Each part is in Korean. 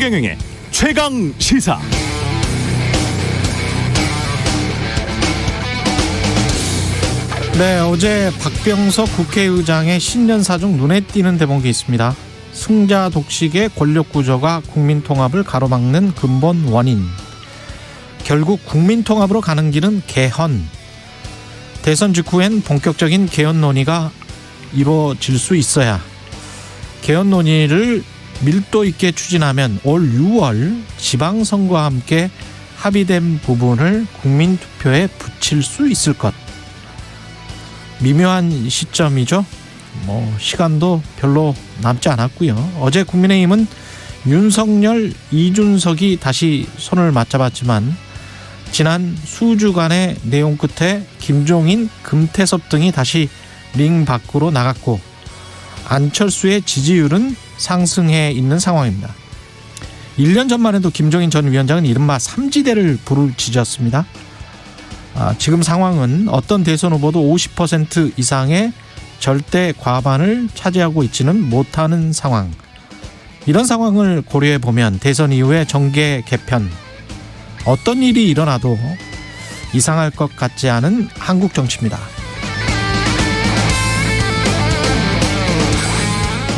최경영의 최강 시사. 네, 어제 박병석 국회의장의 신년사 중 눈에 띄는 대목이 있습니다. 승자 독식의 권력 구조가 국민 통합을 가로막는 근본 원인. 결국 국민 통합으로 가는 길은 개헌. 대선 직후엔 본격적인 개헌 논의가 이루어질 수 있어야 개헌 논의를 밀도 있게 추진하면 올 6월 지방선거와 함께 합의된 부분을 국민투표에 붙일 수 있을 것. 미묘한 시점이죠. 시간도 별로 남지 않았고요. 어제 국민의힘은 윤석열, 이준석이 다시 손을 맞잡았지만 지난 수주간의 내용 끝에 김종인, 금태섭 등이 다시 링 밖으로 나갔고 안철수의 지지율은 상승해 있는 상황입니다. 1년 전만 해도 김종인 전 위원장은 이른바 삼지대를 부르짖었습니다. 지금 상황은 어떤 대선 후보도 50% 이상의 절대 과반을 차지하고 있지는 못하는 상황. 이런 상황을 고려해 보면 대선 이후에 정계 개편, 어떤 일이 일어나도 이상할 것 같지 않은 한국 정치입니다.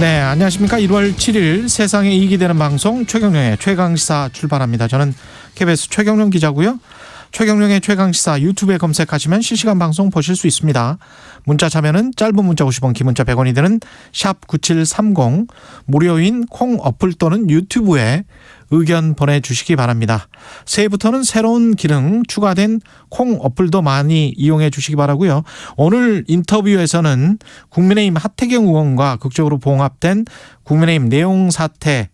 네, 안녕하십니까. 1월 7일 세상에 이익이 되는 방송 최경영의 최강시사 출발합니다. 저는 KBS 최경영 기자고요. 최경영의 최강시사 유튜브에 검색하시면 실시간 방송 보실 수 있습니다. 문자 참여는 짧은 문자 50원, 긴 문자 100원이 드는 샵 9730, 무료인 콩 어플 또는 유튜브에 의견 보내주시기 바랍니다. 새해부터는 새로운 기능 추가된 콩 어플도 많이 이용해 주시기 바라고요. 오늘 인터뷰에서는 국민의힘 하태경 의원과 극적으로 봉합된 국민의힘 내용 사태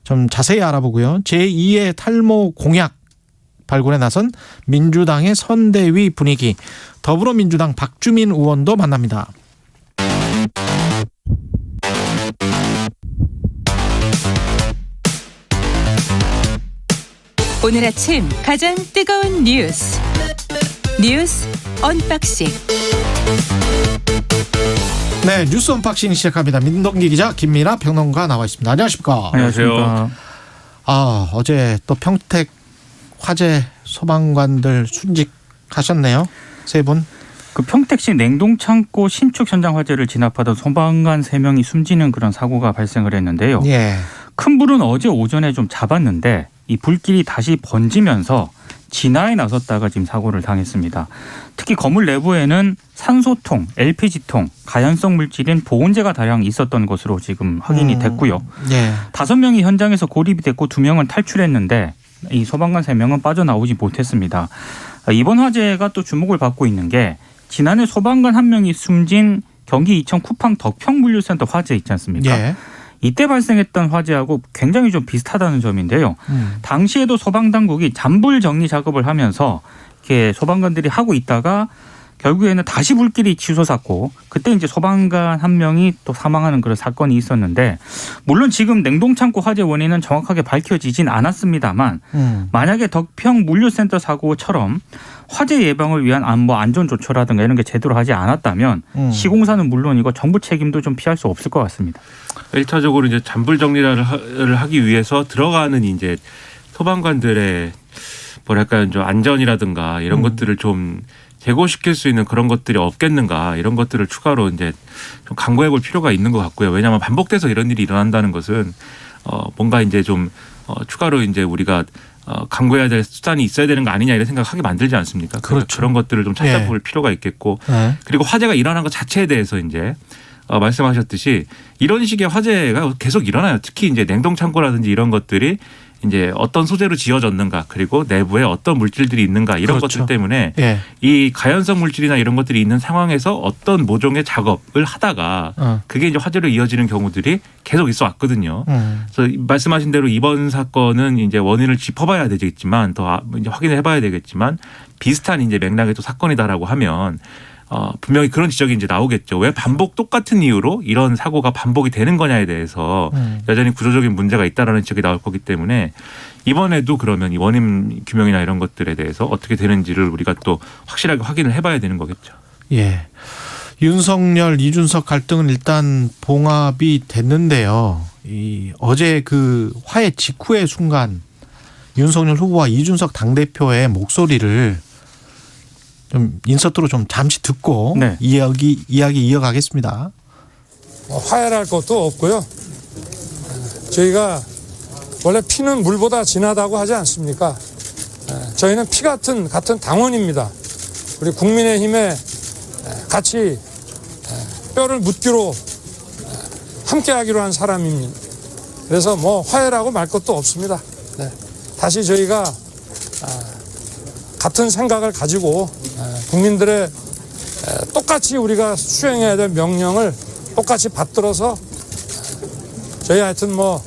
좀 자세히 알아보고요. 제2의 탈모 공약 발굴에 나선 민주당의 선대위 분위기, 더불어민주당 박주민 의원도 만납니다. 오늘 아침 가장 뜨거운 뉴스 언박싱. 네, 뉴스 언박싱 시작합니다. 민동기 기자, 김민아 평론가 나와 있습니다. 안녕하십니까? 안녕하세요. 어제 또 평택 화재 소방관들 순직하셨네요. 세 분. 그 평택시 냉동창고 신축 현장 화재를 진압하던 소방관 3명이 숨지는 그런 사고가 발생을 했는데요. 예. 큰 불은 어제 오전에 좀 잡았는데 이 불길이 다시 번지면서 진화에 나섰다가 지금 사고를 당했습니다. 특히 건물 내부에는 산소통, LPG통, 가연성 물질인 보온재가 다량 있었던 것으로 지금 확인이 됐고요. 예. 5명이 현장에서 고립이 됐고 2명은 탈출했는데 이 소방관 3명은 빠져나오지 못했습니다. 이번 화재가 또 주목을 받고 있는 게 지난해 소방관 1명이 숨진 경기 이천 쿠팡 덕평물류센터 화재 있지 않습니까? 예. 이때 발생했던 화재하고 굉장히 좀 비슷하다는 점인데요. 당시에도 소방당국이 잔불 정리 작업을 하면서 이렇게 소방관들이 하고 있다가 결국에는 다시 불길이 치솟았고 그때 이제 소방관 1명이 또 사망하는 그런 사건이 있었는데 물론 지금 냉동창고 화재 원인은 정확하게 밝혀지진 않았습니다만 만약에 덕평 물류센터 사고처럼 화재 예방을 위한 안전 조처라든가 이런 게 제대로 하지 않았다면 시공사는 물론이고 정부 책임도 좀 피할 수 없을 것 같습니다. 1차적으로 이제 잔불 정리를 하기 위해서 들어가는 이제 소방관들의 뭐랄까요, 좀 안전이라든가 이런 것들을 좀 제고시킬 수 있는 그런 것들이 없겠는가, 이런 것들을 추가로 이제 좀 강구해 볼 필요가 있는 것 같고요. 왜냐하면 반복돼서 이런 일이 일어난다는 것은 뭔가 이제 좀 추가로 이제 우리가 강구해야 될 수단이 있어야 되는 거 아니냐 이런 생각하게 만들지 않습니까? 그렇죠. 그런 것들을 좀 찾아볼 필요가 있겠고, 그리고 화재가 일어난 것 자체에 대해서 이제 말씀하셨듯이 이런 식의 화재가 계속 일어나요. 특히 이제 냉동 창고라든지 이런 것들이 이제 어떤 소재로 지어졌는가, 그리고 내부에 어떤 물질들이 있는가, 이런 그렇죠. 것들 때문에 예. 이 가연성 물질이나 이런 것들이 있는 상황에서 어떤 모종의 작업을 하다가 그게 이제 화재로 이어지는 경우들이 계속 있어 왔거든요. 그래서 말씀하신 대로 이번 사건은 이제 원인을 짚어봐야 되겠지만 더 이제 확인을 해봐야 되겠지만 비슷한 이제 맥락의 또 사건이다라고 하면 분명히 그런 지적이 이제 나오겠죠. 왜 똑같은 이유로 이런 사고가 반복이 되는 거냐에 대해서 여전히 구조적인 문제가 있다라는 지적이 나올 거기 때문에 이번에도 그러면 이 원인 규명이나 이런 것들에 대해서 어떻게 되는지를 우리가 또 확실하게 확인을 해봐야 되는 거겠죠. 예. 윤석열, 이준석 갈등은 일단 봉합이 됐는데요. 이 어제 그 화해 직후의 순간 윤석열 후보와 이준석 당대표의 목소리를 좀 인서트로 좀 잠시 듣고 네. 이야기 이어가겠습니다. 화해할 것도 없고요. 저희가 원래 피는 물보다 진하다고 하지 않습니까? 저희는 피 같은 당원입니다. 우리 국민의힘에 같이 뼈를 묻기로 함께하기로 한 사람입니다. 그래서 뭐 화해라고 말 것도 없습니다. 네. 다시 저희가 같은 생각을 가지고 국민들의 똑같이 우리가 수행해야 될 명령을 똑같이 받들어서 저희 하여튼 뭐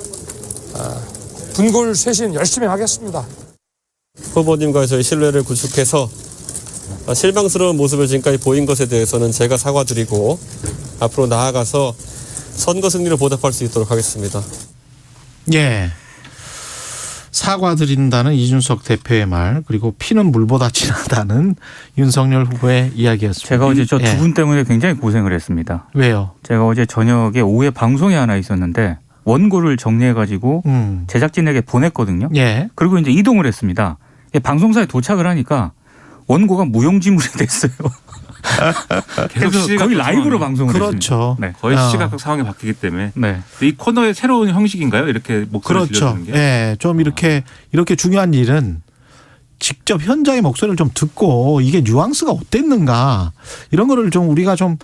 분골쇄신 열심히 하겠습니다. 후보님과 저희 신뢰를 구축해서 실망스러운 모습을 지금까지 보인 것에 대해서는 제가 사과드리고 앞으로 나아가서 선거 승리로 보답할 수 있도록 하겠습니다. 예. 사과드린다는 이준석 대표의 말, 그리고 피는 물보다 진하다는 윤석열 후보의 이야기였습니다. 제가 어제 저 두 분 때문에 굉장히 고생을 했습니다. 왜요? 제가 어제 저녁에 오후에 방송이 하나 있었는데 원고를 정리해가지고 제작진에게 보냈거든요. 예. 그리고 이제 이동을 했습니다. 방송사에 도착을 하니까 원고가 무용지물이 됐어요. 그래서 거의 라이브로 방송을 그렇죠. 했습니다. 네. 거의 시각적 상황이 바뀌기 때문에 네. 이 코너의 새로운 형식인가요? 이렇게 목소리를 그렇죠. 들려주는 게? 예, 좀 이렇게 중요한 일은 직접 현장의 목소리를 좀 듣고 이게 뉘앙스가 어땠는가 이런 거를 좀 우리가 좀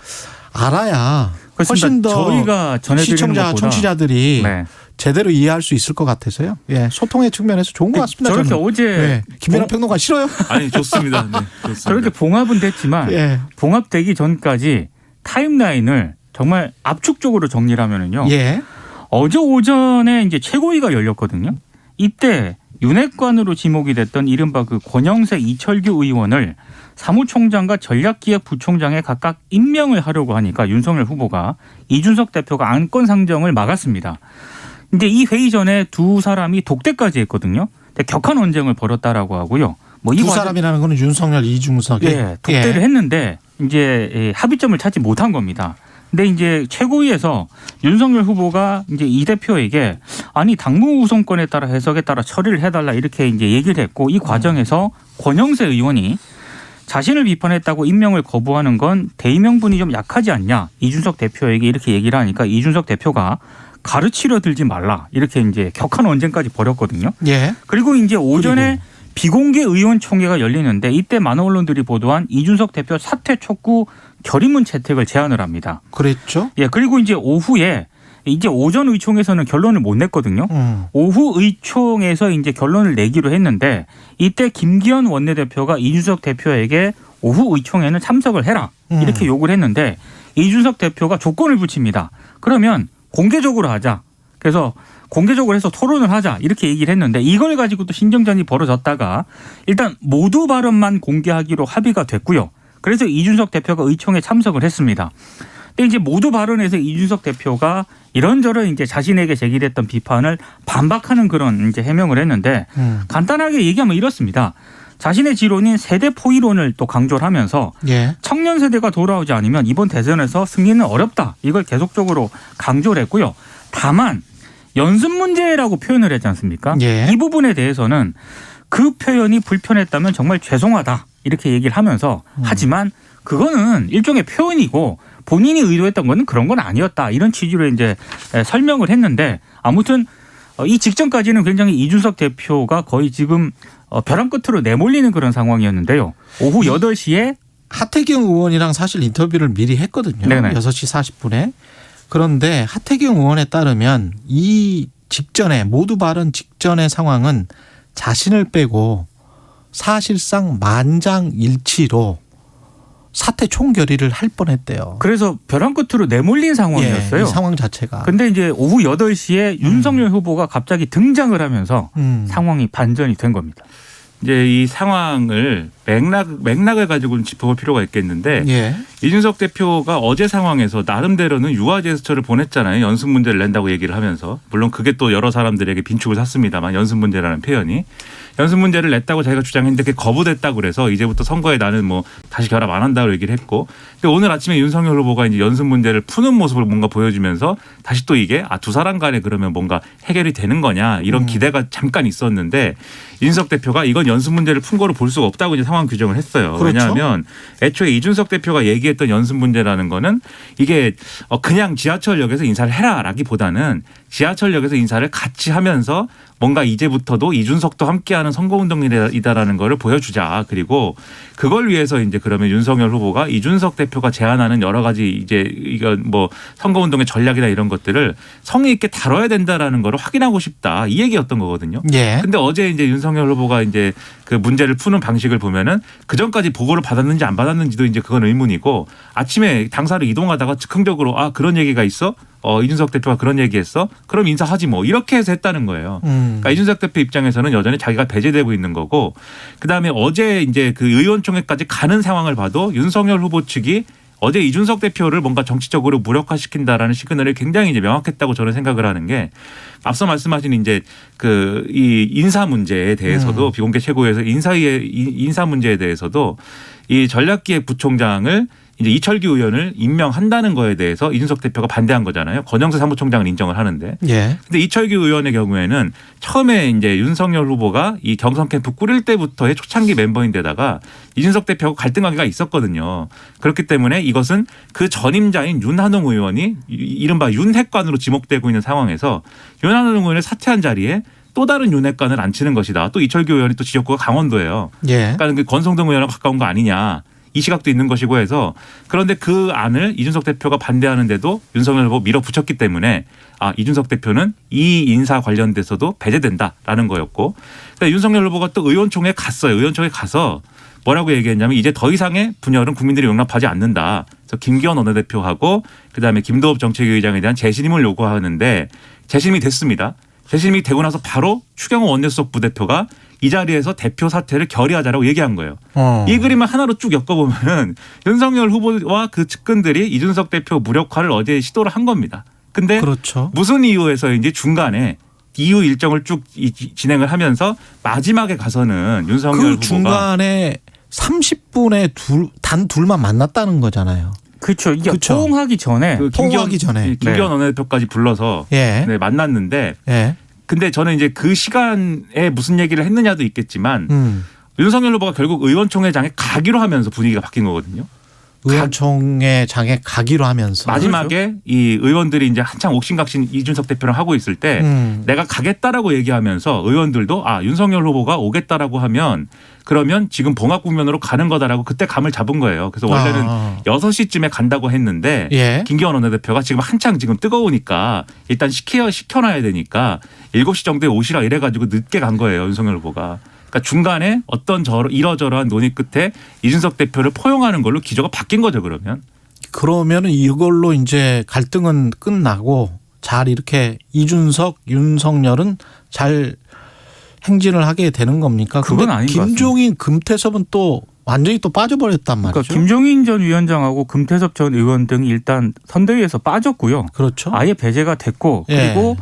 알아야 훨씬 더 저희가 전해드리는 시청자, 것보다 청취자들이 네. 제대로 이해할 수 있을 것 같아서요. 예, 소통의 측면에서 좋은 것 같습니다. 저렇게 저는. 어제 예, 김연아 평론가 싫어요? 아니 좋습니다. 네, 좋습니다. 저렇게 봉합은 됐지만 예. 봉합되기 전까지 타임라인을 정말 압축적으로 정리를 하면은요. 예. 어제 오전에 이제 최고위가 열렸거든요. 이때 윤핵관으로 지목이 됐던 이른바 그 권영세 이철규 의원을 사무총장과 전략기획부총장에 각각 임명을 하려고 하니까 윤석열 후보가 이준석 대표가 안건 상정을 막았습니다. 근데 이 회의 전에 두 사람이 독대까지 했거든요. 근데 격한 논쟁을 벌였다라고 하고요. 뭐 두 사람이라는 거는 윤석열, 이준석이 예, 독대를 했는데 이제 합의점을 찾지 못한 겁니다. 근데 이제 최고위에서 윤석열 후보가 이제 이 대표에게 아니 당무 우선권에 따라 해석에 따라 처리를 해달라 이렇게 이제 얘기를 했고 이 과정에서 권영세 의원이 자신을 비판했다고 임명을 거부하는 건 대의명분이 좀 약하지 않냐 이준석 대표에게 이렇게 얘기를 하니까 이준석 대표가 가르치려 들지 말라 이렇게 이제 격한 논쟁까지 벌였거든요. 예. 그리고 이제 오전에 비공개 의원총회가 열리는데 이때 많은 언론들이 보도한 이준석 대표 사퇴 촉구 결의문 채택을 제안을 합니다. 그랬죠. 예, 그리고 이제 오후에 이제 오전 의총에서는 결론을 못 냈거든요. 오후 의총에서 이제 결론을 내기로 했는데 이때 김기현 원내대표가 이준석 대표에게 오후 의총에는 참석을 해라 이렇게 요구를 했는데 이준석 대표가 조건을 붙입니다. 그러면 공개적으로 하자. 그래서 공개적으로 해서 토론을 하자 이렇게 얘기를 했는데 이걸 가지고 또 신경전이 벌어졌다가 일단 모두 발언만 공개하기로 합의가 됐고요. 그래서 이준석 대표가 의총에 참석을 했습니다. 근데 이제 모두 발언에서 이준석 대표가 이런저런 이제 자신에게 제기됐던 비판을 반박하는 그런 이제 해명을 했는데 간단하게 얘기하면 이렇습니다. 자신의 지론인 세대 포위론을 또 강조를 하면서 예. 청년 세대가 돌아오지 않으면 이번 대선에서 승리는 어렵다. 이걸 계속적으로 강조를 했고요. 다만 연습 문제라고 표현을 했지 않습니까? 예. 이 부분에 대해서는 그 표현이 불편했다면 정말 죄송하다. 이렇게 얘기를 하면서 하지만 그거는 일종의 표현이고 본인이 의도했던 거는 그런 건 아니었다. 이런 취지로 이제 설명을 했는데 아무튼 이 직전까지는 굉장히 이준석 대표가 거의 지금 벼랑 끝으로 내몰리는 그런 상황이었는데요. 오후 8시에 하태경 의원이랑 사실 인터뷰를 미리 했거든요. 네네. 6시 40분에. 그런데 하태경 의원에 따르면 이 직전에 모두 발언 직전의 상황은 자신을 빼고 사실상 만장일치로 사퇴 총결의를 할 뻔했대요. 그래서 벼랑 끝으로 내몰린 상황이었어요. 예, 이 상황 자체가. 근데 이제 오후 8시에 윤석열 후보가 갑자기 등장을 하면서 상황이 반전이 된 겁니다. 이제 이 상황을 맥락을 가지고 짚어볼 필요가 있겠는데 예. 이준석 대표가 어제 상황에서 나름대로는 유화 제스처를 보냈잖아요. 연습 문제를 낸다고 얘기를 하면서. 물론 그게 또 여러 사람들에게 빈축을 샀습니다만 연습 문제라는 표현이. 연습 문제를 냈다고 자기가 주장했는데 그게 거부됐다고 그래서 이제부터 선거에 나는 뭐 다시 결합 안 한다고 얘기를 했고, 근데 오늘 아침에 윤석열 후보가 이제 연습 문제를 푸는 모습을 뭔가 보여주면서 다시 또 이게 두 사람 간에 그러면 뭔가 해결이 되는 거냐 이런 기대가 잠깐 있었는데, 이준석 대표가 이건 연습 문제를 푼 거로 볼 수가 없다고 이제 상황 규정을 했어요. 그렇죠. 왜냐하면 애초에 이준석 대표가 얘기했던 연습 문제라는 거는 이게 그냥 지하철역에서 인사를 해라라기보다는 지하철역에서 인사를 같이 하면서 뭔가 이제부터도 이준석도 함께하는 선거운동이다라는 거를 보여주자. 그리고 그걸 위해서 이제 그러면 윤석열 후보가 이준석 대표가 제안하는 여러 가지 이제 이건 뭐 선거운동의 전략이나 이런 것들을 성의 있게 다뤄야 된다라는 거를 확인하고 싶다. 이 얘기였던 거거든요. 예. 근데 어제 이제 윤석열 후보가 이제 그 문제를 푸는 방식을 보면은 그 전까지 보고를 받았는지 안 받았는지도 이제 그건 의문이고, 아침에 당사를 이동하다가 즉흥적으로 그런 얘기가 있어? 이준석 대표가 그런 얘기했어? 그럼 인사하지 뭐, 이렇게 해서 했다는 거예요. 그러니까 이준석 대표 입장에서는 여전히 자기가 배제되고 있는 거고, 그다음에 어제 이제 그 의원총회까지 가는 상황을 봐도 윤석열 후보 측이 어제 이준석 대표를 뭔가 정치적으로 무력화시킨다라는 시그널이 굉장히 이제 명확했다고 저는 생각을 하는 게, 앞서 말씀하신 이제 그 이 인사 문제에 대해서도 비공개 최고위에서 인사 문제에 대해서도 이 전략기획 부총장을 이제 이철규 의원을 임명한다는 거에 대해서 이준석 대표가 반대한 거잖아요. 권영세 사무총장은 인정을 하는데. 예. 근데 이철규 의원의 경우에는 처음에 이제 윤석열 후보가 이 경선 캠프 꾸릴 때부터의 초창기 멤버인데다가 이준석 대표하고 갈등 관계가 있었거든요. 그렇기 때문에 이것은 그 전임자인 윤한홍 의원이 이른바 윤핵관으로 지목되고 있는 상황에서 윤한홍 의원의 사퇴한 자리에 또 다른 윤핵관을 앉히는 것이다. 또 이철규 의원이 또 지역구가 강원도예요. 예. 그러니까 그 권성동 의원하고 가까운 거 아니냐. 이 시각도 있는 것이고 해서, 그런데 그 안을 이준석 대표가 반대하는데도 윤석열 후보 밀어붙였기 때문에 이준석 대표는 이 인사 관련돼서도 배제된다라는 거였고, 그러니까 윤석열 후보가 또 의원총회에 갔어요. 의원총회에 가서 뭐라고 얘기했냐면 이제 더 이상의 분열은 국민들이 용납하지 않는다. 그래서 김기현 원내대표하고 그다음에 김도읍 정책위 의장에 대한 재신임을 요구하는데 재신임이 됐습니다. 재신임이 되고 나서 바로 추경호 원내수석 부대표가 이 자리에서 대표 사퇴를 결의하자라고 얘기한 거예요. 이 그림을 하나로 쭉 엮어보면 윤석열 후보와 그 측근들이 이준석 대표 무력화를 어제 시도를 한 겁니다. 근데 그렇죠. 무슨 무슨 이유에서인지 중간에 이후 일정을 쭉 진행을 하면서 마지막에 가서는 윤석열 그 후보가 중간에 30분에 단 둘만 만났다는 거잖아요. 그렇죠. 이게 그렇죠. 포옹하기 전에 그 포옹하기 전에. 김기현 원내대표까지 불러서 예. 네, 만났는데, 예. 근데 저는 이제 그 시간에 무슨 얘기를 했느냐도 있겠지만 윤석열 후보가 결국 의원총회장에 가기로 하면서 분위기가 바뀐 거거든요. 의원총회장에 가기로 하면서 마지막에 이 의원들이 이제 한창 옥신각신 이준석 대표랑 하고 있을 때 내가 가겠다라고 얘기하면서 의원들도 윤석열 후보가 오겠다라고 하면 그러면 지금 봉합국면으로 가는 거다라고 그때 감을 잡은 거예요. 그래서 원래는 6시쯤에 간다고 했는데 예. 김기현 원내대표가 지금 한창 지금 뜨거우니까 일단 시켜놔야 되니까 7시 정도에 오시라 이래가지고 늦게 간 거예요. 윤석열 후보가. 그러니까 중간에 어떤 이러저러한 논의 끝에 이준석 대표를 포용하는 걸로 기조가 바뀐 거죠. 그러면 이걸로 이제 갈등은 끝나고 잘 이렇게 이준석, 윤석열은 잘 행진을 하게 되는 겁니까? 그건 아닌 것 같습니다. 김종인, 금태섭은 또 완전히 또 빠져버렸단 말이죠. 그러니까 김종인 전 위원장하고 금태섭 전 의원 등이 일단 선대위에서 빠졌고요. 그렇죠. 아예 배제가 됐고, 예. 그리고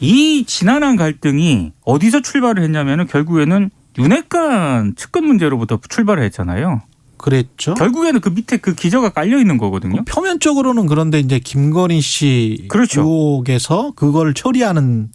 이 지난한 갈등이 어디서 출발을 했냐면은 결국에는 윤핵관 측근 문제로부터 출발을 했잖아요. 그랬죠. 결국에는 그 밑에 그 기저가 깔려 있는 거거든요. 표면적으로는 그런데 이제 김건희 씨 그렇죠. 의혹에서 그걸 처리하는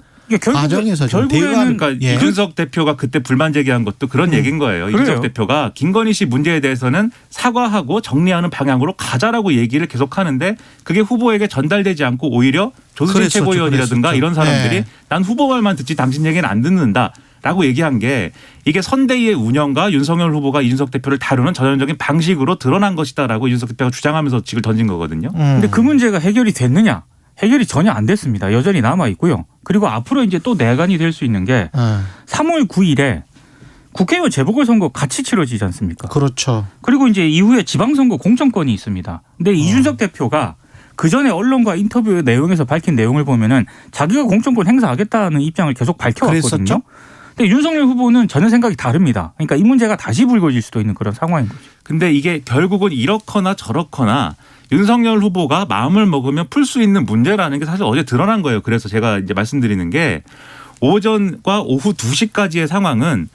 과정에서 결국에는 그러니까 예. 이준석 대표가 그때 불만 제기한 것도 그런 얘기인 거예요. 그래요. 이준석 대표가 김건희 씨 문제에 대해서는 사과하고 정리하는 방향으로 가자라고 얘기를 계속하는데 그게 후보에게 전달되지 않고 오히려 조수진 최고위원이라든가 그랬었죠. 이런 사람들이 예. 난 후보 말만 듣지 당신 얘기는 안 듣는다라고 얘기한 게 이게 선대위의 운영과 윤석열 후보가 이준석 대표를 다루는 전형적인 방식으로 드러난 것이다라고 이준석 대표가 주장하면서 직을 던진 거거든요. 근데 그 문제가 해결이 됐느냐? 해결이 전혀 안 됐습니다. 여전히 남아 있고요. 그리고 앞으로 이제 또 내관이 될 수 있는 게 3월 9일에 국회의원 재보궐선거 같이 치러지지 않습니까? 그렇죠. 그리고 이제 이후에 지방선거 공천권이 있습니다. 근데 이준석 대표가 그 전에 언론과 인터뷰 내용에서 밝힌 내용을 보면은 자기가 공천권 행사하겠다는 입장을 계속 밝혀왔거든요. 그랬었죠? 근데 윤석열 후보는 전혀 생각이 다릅니다. 그러니까 이 문제가 다시 불거질 수도 있는 그런 상황인 거죠. 근데 이게 결국은 이렇거나 저렇거나 윤석열 후보가 마음을 먹으면 풀 수 있는 문제라는 게 사실 어제 드러난 거예요. 그래서 제가 이제 말씀드리는 게 오전과 오후 2시까지의 상황은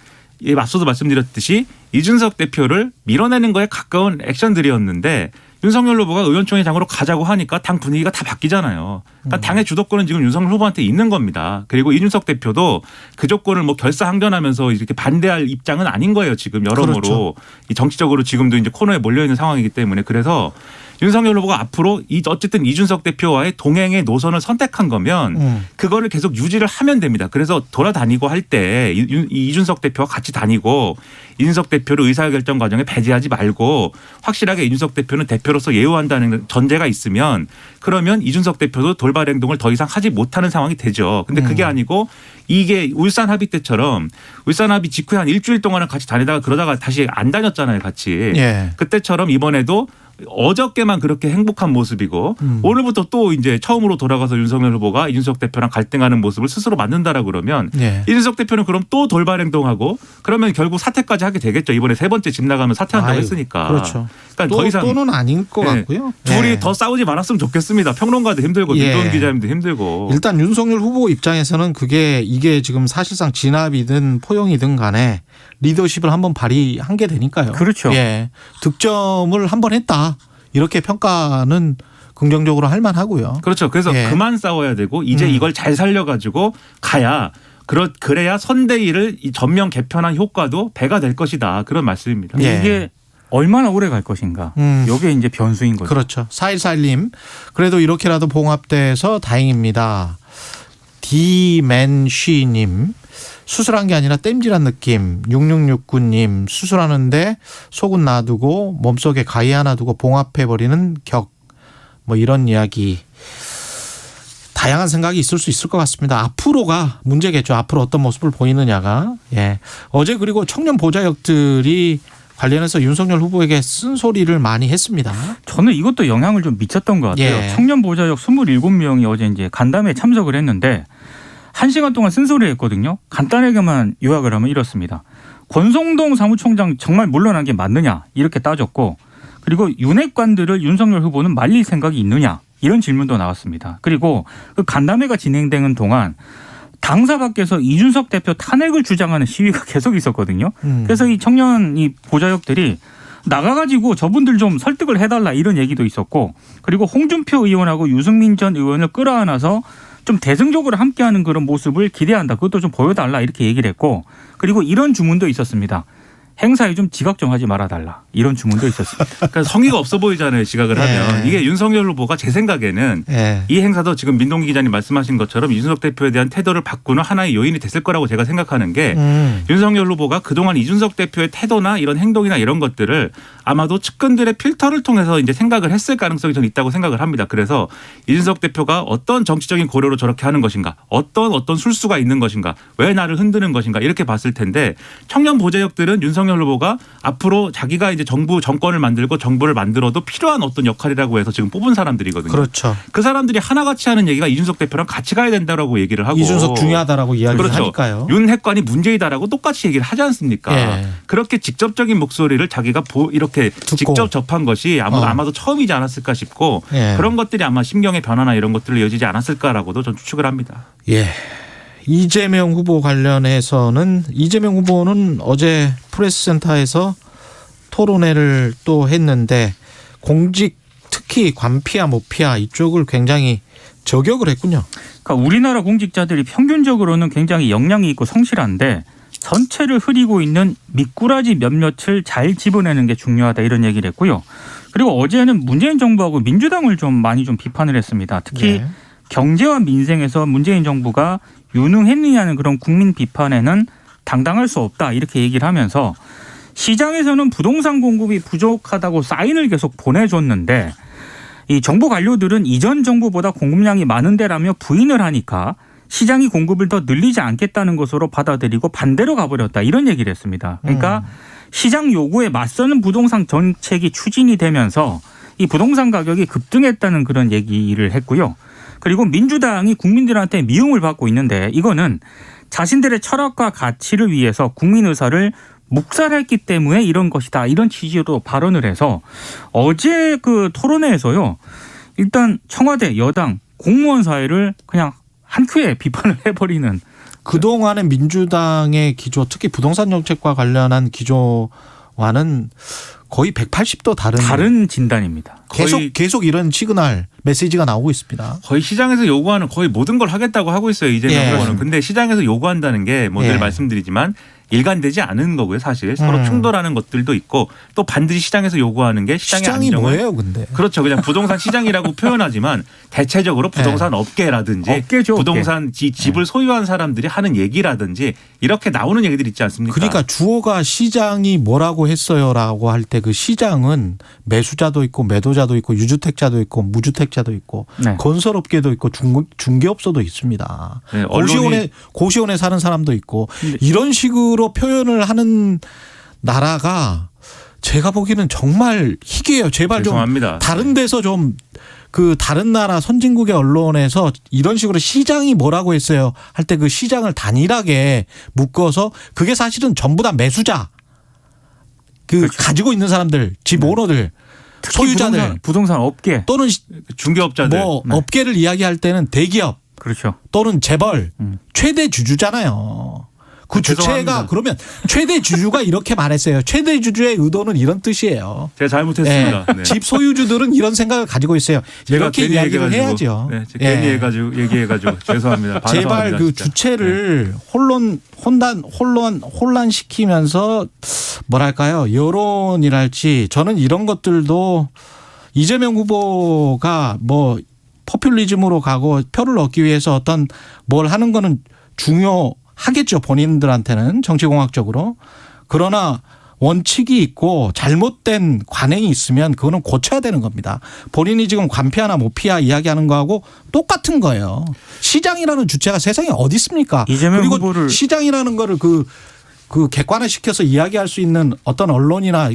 앞서도 말씀드렸듯이 이준석 대표를 밀어내는 거에 가까운 액션들이었는데 윤석열 후보가 의원총회장으로 가자고 하니까 당 분위기가 다 바뀌잖아요. 그러니까 당의 주도권은 지금 윤석열 후보한테 있는 겁니다. 그리고 이준석 대표도 그 조건을 뭐 결사항전하면서 이렇게 반대할 입장은 아닌 거예요. 지금 여러모로 그렇죠. 정치적으로 지금도 이제 코너에 몰려 있는 상황이기 때문에 그래서 윤석열 후보가 앞으로 어쨌든 이준석 대표와의 동행의 노선을 선택한 거면 그거를 계속 유지를 하면 됩니다. 그래서 돌아다니고 할 때 이준석 대표와 같이 다니고 이준석 대표를 의사결정 과정에 배제하지 말고 확실하게 이준석 대표는 대표로서 예우한다는 전제가 있으면 그러면 이준석 대표도 돌발 행동을 더 이상 하지 못하는 상황이 되죠. 근데 그게 아니고 이게 울산 합의 때처럼 울산 합의 직후에 한 일주일 동안은 같이 다니다가 그러다가 다시 안 다녔잖아요. 같이. 예. 그때처럼 이번에도 어저께만 그렇게 행복한 모습이고 오늘부터 또 이제 처음으로 돌아가서 윤석열 후보가 이준석 대표랑 갈등하는 모습을 스스로 만든다라고 그러면 예. 이준석 대표는 그럼 또 돌발 행동하고 그러면 결국 사퇴까지 하게 되겠죠. 이번에 3번째 집 나가면 사퇴한다고 했으니까. 그렇죠. 그러니까 더 이상 또는 아닌 것 같고요. 둘이 예. 더 싸우지 말았으면 좋겠습니다. 평론가도 힘들고 예. 민동훈 기자님도 힘들고. 일단 윤석열 후보 입장에서는 이게 지금 사실상 진압이든 포용이든 간에 리더십을 한번 발휘한 게 되니까요. 그렇죠. 예. 득점을 한번 했다. 이렇게 평가는 긍정적으로 할 만하고요. 그렇죠. 그래서 예. 그만 싸워야 되고 이제 이걸 잘 살려가지고 가야 그래야 선대위를 이 전면 개편한 효과도 배가 될 것이다. 그런 말씀입니다. 예. 이게 얼마나 오래 갈 것인가. 이게 이제 변수인 거죠. 그렇죠. 4141님. 그래도 이렇게라도 봉합돼서 다행입니다. 디맨쉬님. 수술한 게 아니라 땜질한 느낌. 6669님. 수술하는데 속은 놔두고 몸속에 가위 하나 두고 봉합해버리는 격. 뭐 이런 이야기. 다양한 생각이 있을 수 있을 것 같습니다. 앞으로가 문제겠죠. 앞으로 어떤 모습을 보이느냐가. 예. 어제 그리고 청년 보좌역들이 관련해서 윤석열 후보에게 쓴소리를 많이 했습니다. 저는 이것도 영향을 좀 미쳤던 것 같아요. 예. 청년 보좌역 27명이 어제 이제 간담회에 참석을 했는데 1시간 동안 쓴소리를 했거든요. 간단하게만 요약을 하면 이렇습니다. 권성동 사무총장 정말 물러난 게 맞느냐 이렇게 따졌고 그리고 윤핵관들을 윤석열 후보는 말릴 생각이 있느냐 이런 질문도 나왔습니다. 그리고 그 간담회가 진행되는 동안 당사 밖에서 이준석 대표 탄핵을 주장하는 시위가 계속 있었거든요. 그래서 이 청년 이 보좌역들이 나가가지고 저분들 좀 설득을 해달라 이런 얘기도 있었고 그리고 홍준표 의원하고 유승민 전 의원을 끌어안아서 좀 대승적으로 함께하는 그런 모습을 기대한다. 그것도 좀 보여달라 이렇게 얘기를 했고 그리고 이런 주문도 있었습니다. 행사에 좀 지각 좀 하지 말아달라. 이런 주문도 있었습니다. 그러니까 성의가 없어 보이잖아요. 지각을 하면. 이게 윤석열 후보가 제 생각에는 이 행사도 지금 민동기 기자님 말씀하신 것처럼 이준석 대표에 대한 태도를 바꾸는 하나의 요인이 됐을 거라고 제가 생각하는 게 윤석열 후보가 그동안 이준석 대표의 태도나 이런 행동이나 이런 것들을 아마도 측근들의 필터를 통해서 이제 생각을 했을 가능성이 좀 있다고 생각을 합니다. 그래서 이준석 대표가 어떤 정치적인 고려로 저렇게 하는 것인가 어떤 술수가 있는 것인가 왜 나를 흔드는 것인가 이렇게 봤을 텐데 청년 보좌역들은 윤석열 후보가 앞으로 자기가 이제 정권을 만들고 정부를 만들어도 필요한 어떤 역할이라고 해서 지금 뽑은 사람들이거든요. 그렇죠. 그 사람들이 하나같이 하는 얘기가 이준석 대표랑 같이 가야 된다라고 얘기를 하고 이준석 중요하다라고 이야기를 그렇죠. 하니까요. 윤 핵관이 문제이다라고 똑같이 얘기를 하지 않습니까? 예. 그렇게 직접적인 목소리를 자기가 이렇게 듣고. 직접 접한 것이 아마도 처음이지 않았을까 싶고 예. 그런 것들이 아마 심경의 변화나 이런 것들을 이어지지 않았을까라고도 전 추측을 합니다. 예. 이재명 후보 관련해서는 이재명 후보는 어제 프레스센터에서 토론회를 또 했는데 공직 특히 관피아 모피아 이쪽을 굉장히 저격을 했군요. 그러니까 우리나라 공직자들이 평균적으로는 굉장히 역량이 있고 성실한데 전체를 흐리고 있는 미꾸라지 몇몇을 잘 집어내는 게 중요하다 이런 얘기를 했고요. 그리고 어제는 문재인 정부하고 민주당을 좀 많이 좀 비판을 했습니다. 특히 경제와 민생에서 문재인 정부가 유능했느냐는 그런 국민 비판에는 당당할 수 없다 이렇게 얘기를 하면서 시장에서는 부동산 공급이 부족하다고 사인을 계속 보내줬는데 이 정부 관료들은 이전 정부보다 공급량이 많은데라며 부인을 하니까 시장이 공급을 더 늘리지 않겠다는 것으로 받아들이고 반대로 가버렸다 이런 얘기를 했습니다. 그러니까 시장 요구에 맞서는 부동산 정책이 추진이 되면서 이 부동산 가격이 급등했다는 그런 얘기를 했고요. 그리고 민주당이 국민들한테 미움을 받고 있는데 이거는 자신들의 철학과 가치를 위해서 국민 의사를 묵살했기 때문에 이런 것이다. 이런 취지로 발언을 해서 어제 그 토론회에서요. 일단 청와대 여당 공무원 사회를 그냥 한 큐에 비판을 해버리는 그동안의 민주당의 기조, 특히 부동산 정책과 관련한 기조와는 거의 180도 다른 진단입니다. 계속 이런 시그널 메시지가 나오고 있습니다. 거의 시장에서 요구하는 거의 모든 걸 하겠다고 하고 있어요. 이재명 후보는. 근데 시장에서 요구한다는 게 뭐 늘 말씀드리지만 일관되지 않은 거고요. 사실 서로 충돌하는 것들도 있고 또 반드시 시장에서 요구하는 게 시장이 안정을. 뭐예요, 근데? 그렇죠. 그냥 부동산 시장이라고 표현하지만 대체적으로 부동산 업계라든지 업계죠, 부동산 집을 소유한 사람들이 하는 얘기라든지 이렇게 나오는 얘기들이 있지 않습니까? 그러니까 주어가 시장이 뭐라고 했어요라고 할 때 그 시장은 매수자도 있고 매도자도 있고 유주택자도 있고 무주택자도 있고 건설업계도 있고 중개업소도 있습니다. 네, 고시원에 사는 사람도 있고 이런 식으로 표현을 하는 나라가 제가 보기에는 정말 희귀해요. 제발 죄송합니다. 좀 다른 데서 좀 그 다른 나라 선진국의 언론에서 이런 식으로 시장이 뭐라고 했어요 할 때 그 시장을 단일하게 묶어서 그게 사실은 전부 다 매수자 그렇죠. 가지고 있는 사람들 집 오너들 소유자들 부동산 업계 또는 중개업자들 업계를 이야기할 때는 대기업 그렇죠. 또는 재벌 최대 주주잖아요. 그 주체가 그러면 최대 주주가 이렇게 말했어요. 최대 주주의 의도는 이런 뜻이에요. 제가 잘못했습니다. 네. 집 소유주들은 이런 생각을 가지고 있어요. 이렇게 이야기를 해야죠. 네, 괜히 얘기해가지고 죄송합니다. 제발 그 주체를 혼란시키면서 뭐랄까요 여론이랄지 저는 이런 것들도 이재명 후보가 뭐 포퓰리즘으로 가고 표를 얻기 위해서 어떤 뭘 하는 거는 중요하겠죠. 본인들한테는 정치공학적으로. 그러나 원칙이 있고 잘못된 관행이 있으면 그거는 고쳐야 되는 겁니다. 본인이 지금 관피하나 못피하 이야기하는 거하고 똑같은 거예요. 시장이라는 주체가 세상에 어디 있습니까? 그리고 후보를 시장이라는 거를 그 객관화시켜서 이야기할 수 있는 어떤 언론이나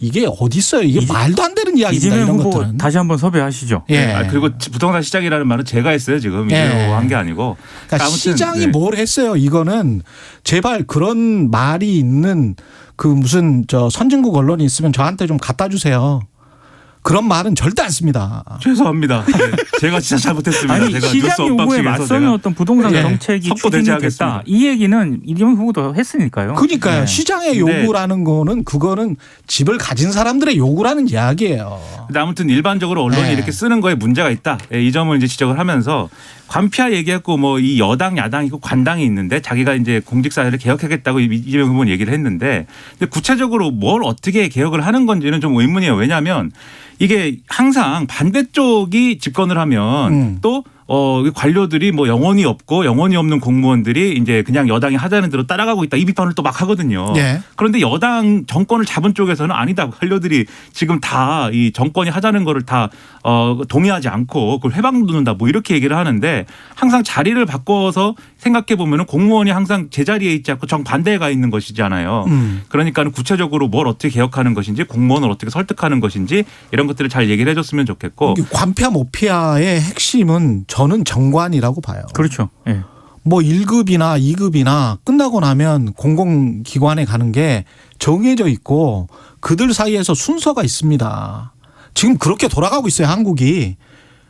이게 어디 있어요? 이게 말도 안 되는 이야기입니다. 이재명 이런 후보 것들은. 다시 한번 섭외하시죠. 예. 그리고 부동산 시장이라는 말은 제가 했어요 지금 이재명 한 게 아니고. 그러니까 시장이 뭘 했어요? 이거는 제발 그런 말이 있는 그 무슨 선진국 언론이 있으면 저한테 좀 갖다 주세요. 그런 말은 절대 안 씁니다. 죄송합니다. 네. 제가 진짜 잘못했습니다. 아니 제가 시장 요구에 맞서는 어떤 부동산 정책이 추진이 됐다. 이 얘기는 이재명 후보도 했으니까요. 그러니까요. 시장의 요구라는 거는 그거는 집을 가진 사람들의 요구라는 이야기예요. 근데 아무튼 일반적으로 언론이 이렇게 쓰는 거에 문제가 있다. 이 점을 이제 지적을 하면서 관피하 얘기했고 뭐 이 여당 야당 있고 관당이 있는데 자기가 이제 공직사회를 개혁하겠다고 이재명 후보는 얘기를 했는데 근데 구체적으로 뭘 어떻게 개혁을 하는 건지는 좀 의문이에요. 왜냐하면 이게 항상 반대쪽이 집권을 하면 또 관료들이 뭐 영혼이 없고 영혼이 없는 공무원들이 이제 그냥 여당이 하자는 대로 따라가고 있다 이 비판을 또 막 하거든요. 네. 그런데 여당 정권을 잡은 쪽에서는 아니다. 관료들이 지금 다 이 정권이 하자는 거를 다 동의하지 않고 그걸 회방놓는다 뭐 이렇게 얘기를 하는데 항상 자리를 바꿔서 생각해 보면은 공무원이 항상 제자리에 있지 않고 정반대에 가 있는 것이잖아요. 그러니까는 구체적으로 뭘 어떻게 개혁하는 것인지 공무원을 어떻게 설득하는 것인지 이런 것들을 잘 얘기를 해줬으면 좋겠고. 관피하 못피하의 핵심은 저는 정관이라고 봐요. 그렇죠. 네. 뭐 1급이나 2급이나 끝나고 나면 공공기관에 가는 게 정해져 있고 그들 사이에서 순서가 있습니다. 지금 그렇게 돌아가고 있어요. 한국이.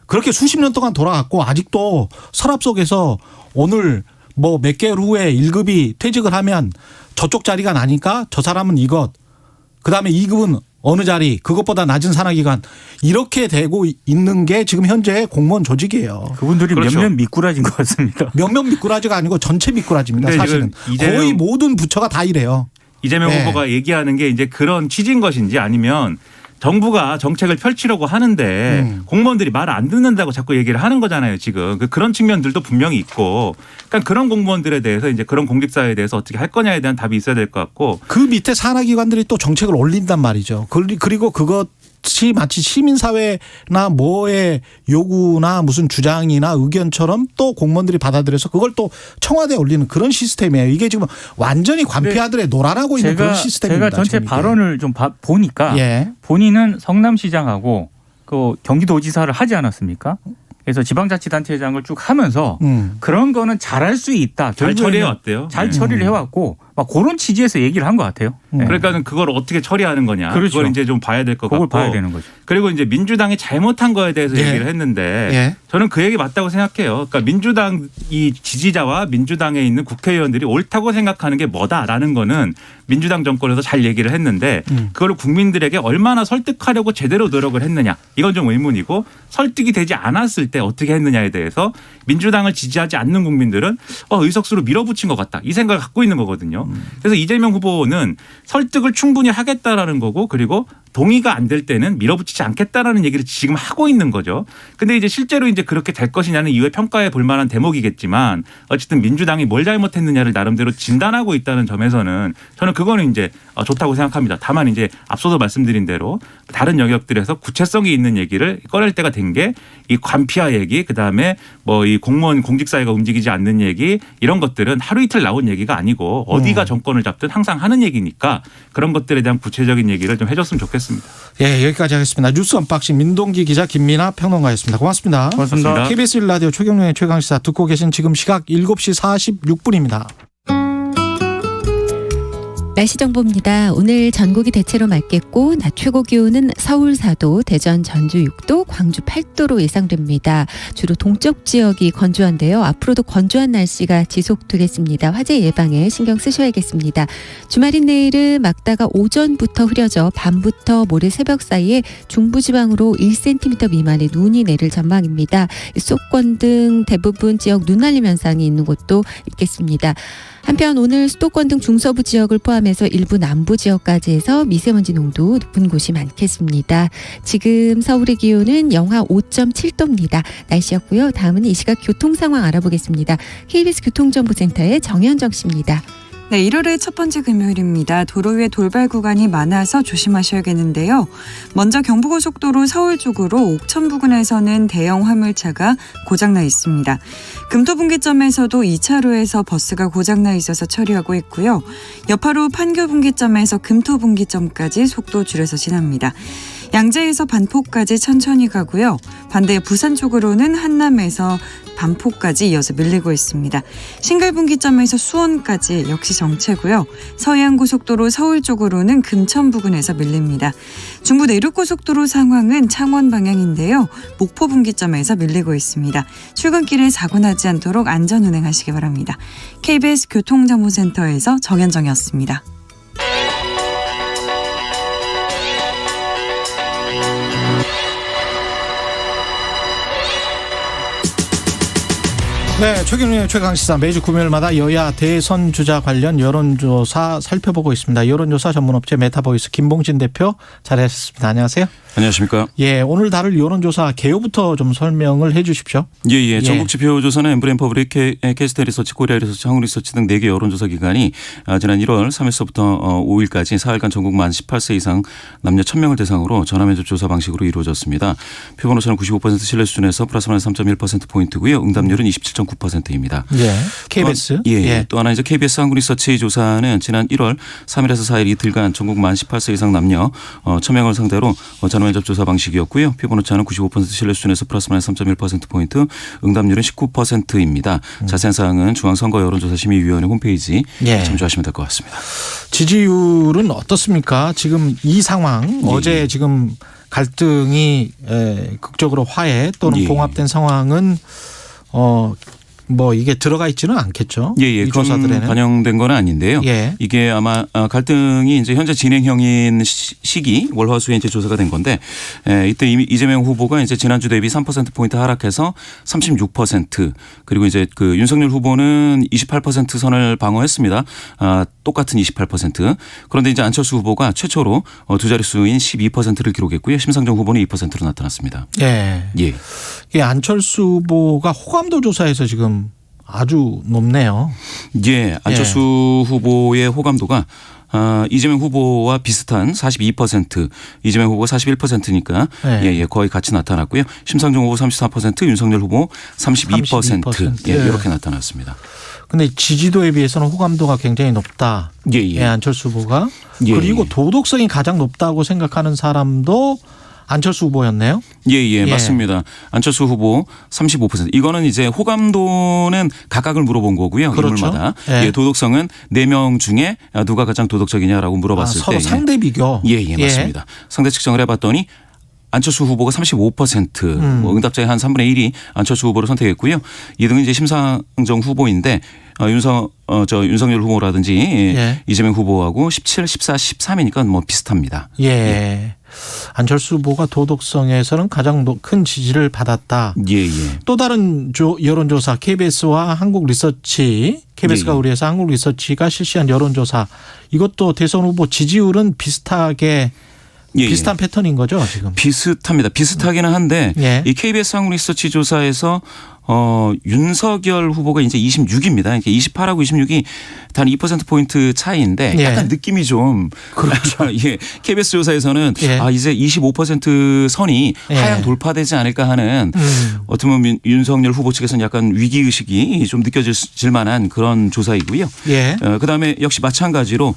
그렇게 수십 년 동안 돌아갔고 아직도 서랍 속에서 오늘 뭐 몇 개월 후에 1급이 퇴직을 하면 저쪽 자리가 나니까 저 사람은 이것 그다음에 2급은 어느 자리 그것보다 낮은 산하기관 이렇게 되고 있는 게 지금 현재 공무원 조직이에요. 그분들이 그렇죠. 몇몇 미꾸라지인 것 같습니다. 몇몇 미꾸라지가 아니고 전체 미꾸라지입니다. 사실은 거의 모든 부처가 다 이래요. 이재명 후보가 얘기하는 게 이제 그런 취지인 것인지 아니면 정부가 정책을 펼치려고 하는데 공무원들이 말 안 듣는다고 자꾸 얘기를 하는 거잖아요. 지금 그런 측면들도 분명히 있고 그러니까 그런 공무원들에 대해서 이제 그런 공직사회에 대해서 어떻게 할 거냐에 대한 답이 있어야 될 것 같고 그 밑에 산하기관들이 또 정책을 올린단 말이죠. 그리고 그것이 마치 시민사회나 뭐의 요구나 무슨 주장이나 의견처럼 또 공무원들이 받아들여서 그걸 또 청와대에 올리는 그런 시스템이에요. 이게 지금 완전히 관피아들의 노란하고 있는 그런 시스템입니다. 제가 전체 발언을 좀 보니까 본인은 성남시장하고 그 경기도지사를 하지 않았습니까? 그래서 지방자치단체장을 쭉 하면서 그런 거는 잘할 수 있다. 잘 처리해 왔대요. 잘 처리를 해왔고 막 그런 취지에서 얘기를 한 것 같아요. 네. 그러니까는 그걸 어떻게 처리하는 거냐. 그렇죠. 그걸 이제 좀 봐야 될 것 그걸 같고. 봐야 되는 거죠. 그리고 이제 민주당이 잘못한 거에 대해서 예. 얘기를 했는데 예. 저는 그 얘기 맞다고 생각해요. 그러니까 민주당 이 지지자와 민주당에 있는 국회의원들이 옳다고 생각하는 게 뭐다라는 거는 민주당 정권에서 잘 얘기를 했는데 그걸 국민들에게 얼마나 설득하려고 제대로 노력을 했느냐. 이건 좀 의문이고 설득이 되지 않았을 때 어떻게 했느냐에 대해서 민주당을 지지하지 않는 국민들은 의석수로 밀어붙인 것 같다. 이 생각을 갖고 있는 거거든요. 그래서 이재명 후보는 설득을 충분히 하겠다라는 거고 그리고 동의가 안 될 때는 밀어붙이지 않겠다라는 얘기를 지금 하고 있는 거죠. 근데 이제 실제로 이제 그렇게 될 것이냐는 이후에 평가해 볼 만한 대목이겠지만 어쨌든 민주당이 뭘 잘못했느냐를 나름대로 진단하고 있다는 점에서는 저는 그거는 이제 좋다고 생각합니다. 다만 이제 앞서서 말씀드린 대로 다른 영역들에서 구체성이 있는 얘기를 꺼낼 때가 된 게 이 관피아 얘기 그다음에 뭐 이 공무원 공직사회가 움직이지 않는 얘기 이런 것들은 하루 이틀 나온 얘기가 아니고 어디가 정권을 잡든 항상 하는 얘기니까 그런 것들에 대한 구체적인 얘기를 좀 해줬으면 좋겠습니다. 예, 여기까지 하겠습니다. 뉴스 언박싱 민동기 기자 김민아 평론가였습니다. 고맙습니다. 고맙습니다. KBS 1라디오 최경영의 최강시사 듣고 계신 지금 시각 7시 46분입니다. 날씨 정보입니다. 오늘 전국이 대체로 맑겠고 낮 최고 기온은 서울 4도, 대전 전주 6도, 광주 8도로 예상됩니다. 주로 동쪽 지역이 건조한데요. 앞으로도 건조한 날씨가 지속되겠습니다. 화재 예방에 신경 쓰셔야겠습니다. 주말인 내일은 막다가 오전부터 흐려져 밤부터 모레 새벽 사이에 중부지방으로 1cm 미만의 눈이 내릴 전망입니다. 수도권 등 대부분 지역 눈 날림 현상이 있는 곳도 있겠습니다. 한편 오늘 수도권 등 중서부 지역을 포함해서 일부 남부 지역까지 해서 미세먼지 농도 높은 곳이 많겠습니다. 지금 서울의 기온은 영하 5.7도입니다. 날씨였고요. 다음은 이 시각 교통 상황 알아보겠습니다. KBS 교통정보센터의 정현정 씨입니다. 네, 1월의 첫 번째 금요일입니다. 도로 위에 돌발 구간이 많아서 조심하셔야겠는데요. 먼저 경부고속도로 서울 쪽으로 옥천 부근에서는 대형 화물차가 고장나 있습니다. 금토분기점에서도 2차로에서 버스가 고장나 있어서 처리하고 있고요. 여파로 판교분기점에서 금토분기점까지 속도 줄여서 지납니다. 양재에서 반포까지 천천히 가고요. 반대 부산 쪽으로는 한남에서 반포까지 이어서 밀리고 있습니다. 신갈분기점에서 수원까지 역시 정체고요. 서해안고속도로 서울 쪽으로는 금천 부근에서 밀립니다. 중부 내륙고속도로 상황은 창원 방향인데요. 목포분기점에서 밀리고 있습니다. 출근길에 사고 나지 않도록 안전 운행하시기 바랍니다. KBS 교통정보센터에서 정현정이었습니다. 네, 최경영의 최강시사 매주 금요일마다 여야 대선 주자 관련 여론조사 살펴보고 있습니다. 여론조사 전문업체 메타보이스 김봉진 대표 자리하셨습니다. 안녕하세요. 안녕하십니까. 예, 오늘 다룰 여론조사 개요부터 좀 설명을 해 주십시오. 예. 전국지표조사는 엠브레인 퍼블릭, 캐스트 리서치, 코리아 리서치, 한국 리서치 등 4개 여론조사 기관이 지난 1월 3일서부터 5일까지 4일간 전국 만 18세 이상 남녀 1000명을 대상으로 전화면접 조사 방식으로 이루어졌습니다. 표본오차는 95% 신뢰 수준에서 플러스 마이너스 3.1%포인트고요. 응답률은 27.9%입니다. 예. KBS. 또 하나 이제 KBS 한국 리서치 조사는 지난 1월 3일에서 4일 이틀간 전국 만 18세 이상 남녀 1000명을 상대로 전화면접 조사 방식이었고요. 표본오차는 95% 신뢰 수준에서 플러스 마이너스 3.1%포인트, 응답률은 19%입니다. 자세한 사항은 중앙선거 여론조사심의위원회 홈페이지 참조하시면 될 것 같습니다. 지지율은 어떻습니까? 지금 이 상황 어제 지금 갈등이 극적으로 화해 또는 봉합된 상황은 뭐 이게 들어가 있지는 않겠죠. 이 조사들에는 반영된 건 아닌데요. 이게 아마 갈등이 이제 현재 진행형인 시기 월화수에 이제 조사가 된 건데 이때 이미 이재명 후보가 이제 지난주 대비 3%포인트 하락해서 36% 그리고 이제 그 윤석열 후보는 28% 선을 방어했습니다. 똑같은 28%. 그런데 이제 안철수 후보가 최초로 두 자릿수인 12%를 기록했고요. 심상정 후보는 2%로 나타났습니다. 예, 안철수 후보가 호감도 조사에서 지금 아주 높네요. 안철수 후보의 호감도가 이재명 후보와 비슷한 42%, 이재명 후보가 41%니까 거의 같이 나타났고요. 심상정 후보 34%, 윤석열 후보 32%. 이렇게 나타났습니다. 근데 지지도에 비해서는 호감도가 굉장히 높다. 안철수 후보가. 그리고 도덕성이 가장 높다고 생각하는 사람도 안철수 후보였네요. 예, 맞습니다. 안철수 후보 35%. 이거는 이제 호감도는 각각을 물어본 거고요. 그렇죠. 인물마다. 예. 예, 도덕성은 4명 중에 누가 가장 도덕적이냐라고 물어봤을 서로 때 상대 비교. 예, 맞습니다. 상대 측정을 해봤더니 안철수 후보가 35%, 뭐 응답자의 한 3분의 1이 안철수 후보를 선택했고요. 2등은 이제 심상정 후보인데 윤석열 후보라든지 예. 이재명 후보하고 17, 14, 13이니까 뭐 비슷합니다. 예. 안철수 후보가 도덕성에서는 가장 큰 지지를 받았다. 예. 또 다른 여론조사 KBS와 한국리서치, KBS가 우리에서 한국리서치가 실시한 여론조사, 이것도 대선 후보 지지율은 비슷하게 비슷한 패턴인 거죠, 지금? 비슷합니다. 비슷하기는 한데 예. 이 KBS 한국리서치 조사에서 윤석열 후보가 이제 26입니다. 28하고 26이 단 2%포인트 차이인데 예. 약간 느낌이 좀. 그렇죠. 예. KBS 조사에서는 예. 이제 25% 선이 예. 하향 돌파되지 않을까 하는 어떻게 보면 윤석열 후보 측에서는 약간 위기의식이 좀 느껴질 만한 그런 조사이고요. 예. 그다음에 역시 마찬가지로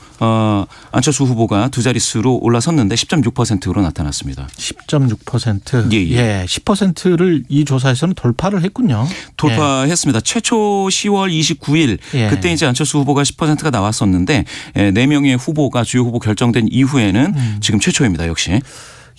안철수 후보가 두 자릿수로 올라섰는데 10.6%로 나타났습니다. 10.6%. 예. 10%를 이 조사에서는 돌파를 했군요. 돌파했습니다. 최초 10월 29일 예. 그때 이제 안철수 후보가 10%가 나왔었는데 4명의 후보가 주요 후보 결정된 이후에는 지금 최초입니다. 역시.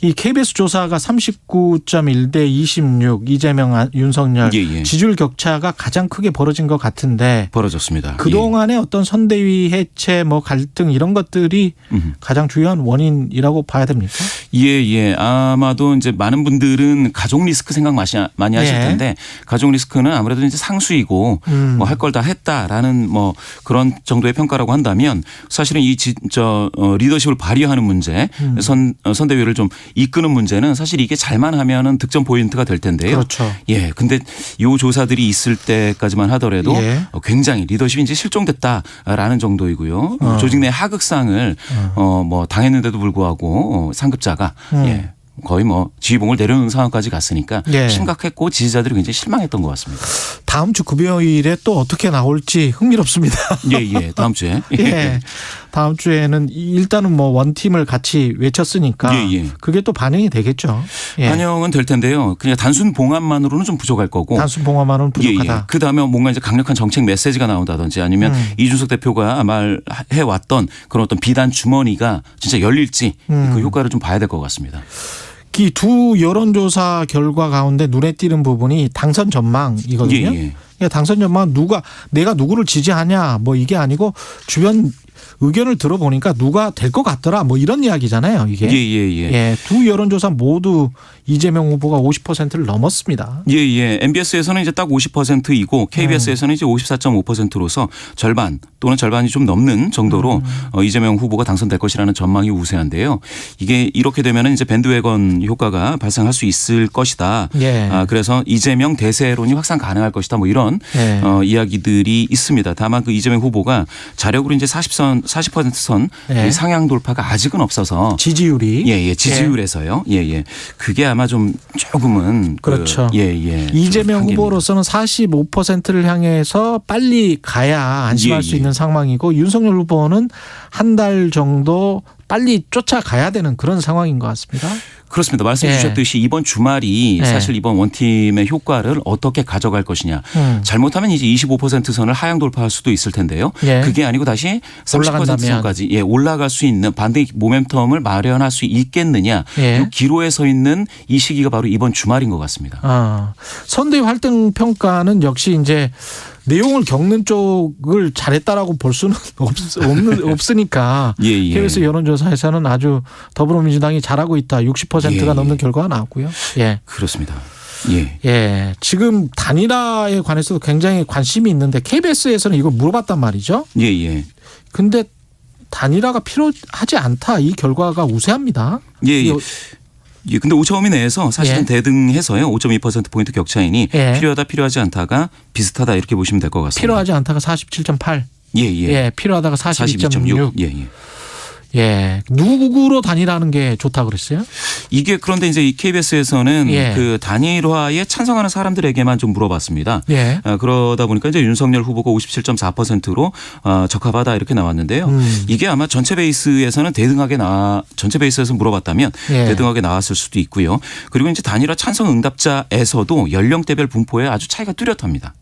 이 KBS 조사가 39.1대 26 이재명 윤석열 예. 지지율 격차가 가장 크게 벌어진 것 같은데 벌어졌습니다. 그동안의 어떤 선대위 해체 뭐 갈등 이런 것들이 가장 중요한 원인이라고 봐야 됩니까? 예. 아마도 이제 많은 분들은 가족 리스크 생각 많이 하실 텐데 가족 리스크는 아무래도 이제 상수이고 뭐 할 걸 다 했다라는 뭐 그런 정도의 평가라고 한다면 사실은 이 리더십을 발휘하는 문제 선대위를 좀 이끄는 문제는 사실 이게 잘만 하면은 득점 포인트가 될 텐데요. 그렇죠. 예. 근데 이 조사들이 있을 때까지만 하더라도 예. 굉장히 리더십이 이제 실종됐다라는 정도이고요. 조직 내 하극상을 뭐 당했는데도 불구하고 상급자가 예. 거의 뭐 지휘봉을 내려놓는 상황까지 갔으니까 예. 심각했고 지지자들이 굉장히 실망했던 것 같습니다. 다음 주 금요일에 또 어떻게 나올지 흥미롭습니다. 예. 다음 주에. 예. 다음 주에는 일단은 뭐 원팀을 같이 외쳤으니까 예. 그게 또 반영이 되겠죠. 예. 반영은 될 텐데요. 그냥 단순 봉합만으로는 좀 부족할 거고. 단순 봉합만으로는 부족하다. 예. 그다음에 뭔가 이제 강력한 정책 메시지가 나온다든지 아니면 이준석 대표가 말해왔던 그런 어떤 비단 주머니가 진짜 열릴지 그 효과를 좀 봐야 될 것 같습니다. 이 두 여론조사 결과 가운데 눈에 띄는 부분이 당선 전망이거든요. 예. 그러니까 당선 전망은 내가 누구를 지지하냐 뭐 이게 아니고 주변 의견을 들어보니까 누가 될 것 같더라 뭐 이런 이야기잖아요. 이게. 예. 두 여론조사 모두 이재명 후보가 50%를 넘었습니다. 예. MBS에서는 이제 딱 50%이고 KBS에서는 이제 54.5%로서 절반 또는 절반이 좀 넘는 정도로 이재명 후보가 당선될 것이라는 전망이 우세한데요. 이게 이렇게 되면 이제 밴드웨건 효과가 발생할 수 있을 것이다. 예. 그래서 이재명 대세론이 확산 가능할 것이다. 뭐 이런 이야기들이 있습니다. 다만 그 이재명 후보가 자력으로 이제 40%선 상향 돌파가 아직은 없어서 지지율이 지지율에서요. 예. 그게 아마 좀 조금은 그렇죠. 예. 이재명 후보로서는 45%를 향해서 빨리 가야 안심할 수 있는 상황이고 윤석열 후보는 한 달 정도 빨리 쫓아가야 되는 그런 상황인 것 같습니다. 그렇습니다. 말씀해 주셨듯이 이번 주말이 사실 이번 원팀의 효과를 어떻게 가져갈 것이냐. 잘못하면 이제 25%선을 하향 돌파할 수도 있을 텐데요. 그게 아니고 다시 30%선까지 올라갈 수 있는 반대 모멘텀을 마련할 수 있겠느냐. 이 기로에 서 있는 이 시기가 바로 이번 주말인 것 같습니다. 선대위 활동 평가는 역시 이제 내용을 겪는 쪽을 잘했다라고 볼 수는 없으니까 KBS 여론조사에서는 아주 더불어민주당이 잘하고 있다. 60%가 넘는 결과가 나왔고요. 그렇습니다. 지금 단일화에 관해서도 굉장히 관심이 있는데 KBS에서는 이걸 물어봤단 말이죠. 근데 단일화가 필요하지 않다. 이 결과가 우세합니다. 근데 오차범위 내에서 사실은 대등해서요. 5.2%포인트 격차이니 필요하다 필요하지 않다가 비슷하다 이렇게 보시면 될 것 같습니다. 필요하지 않다가 47.8. 필요하다가 42.6. 누구로 단일화하는 게 좋다 그랬어요? 이게 그런데 이제 이 KBS에서는 예. 그 단일화에 찬성하는 사람들에게만 좀 물어봤습니다. 예. 그러다 보니까 이제 윤석열 후보가 57.4%로 적합하다 이렇게 나왔는데요. 이게 아마 전체 베이스에서는 전체 베이스에서 물어봤다면 예. 대등하게 나왔을 수도 있고요. 그리고 이제 단일화 찬성 응답자에서도 연령대별 분포에 아주 차이가 뚜렷합니다.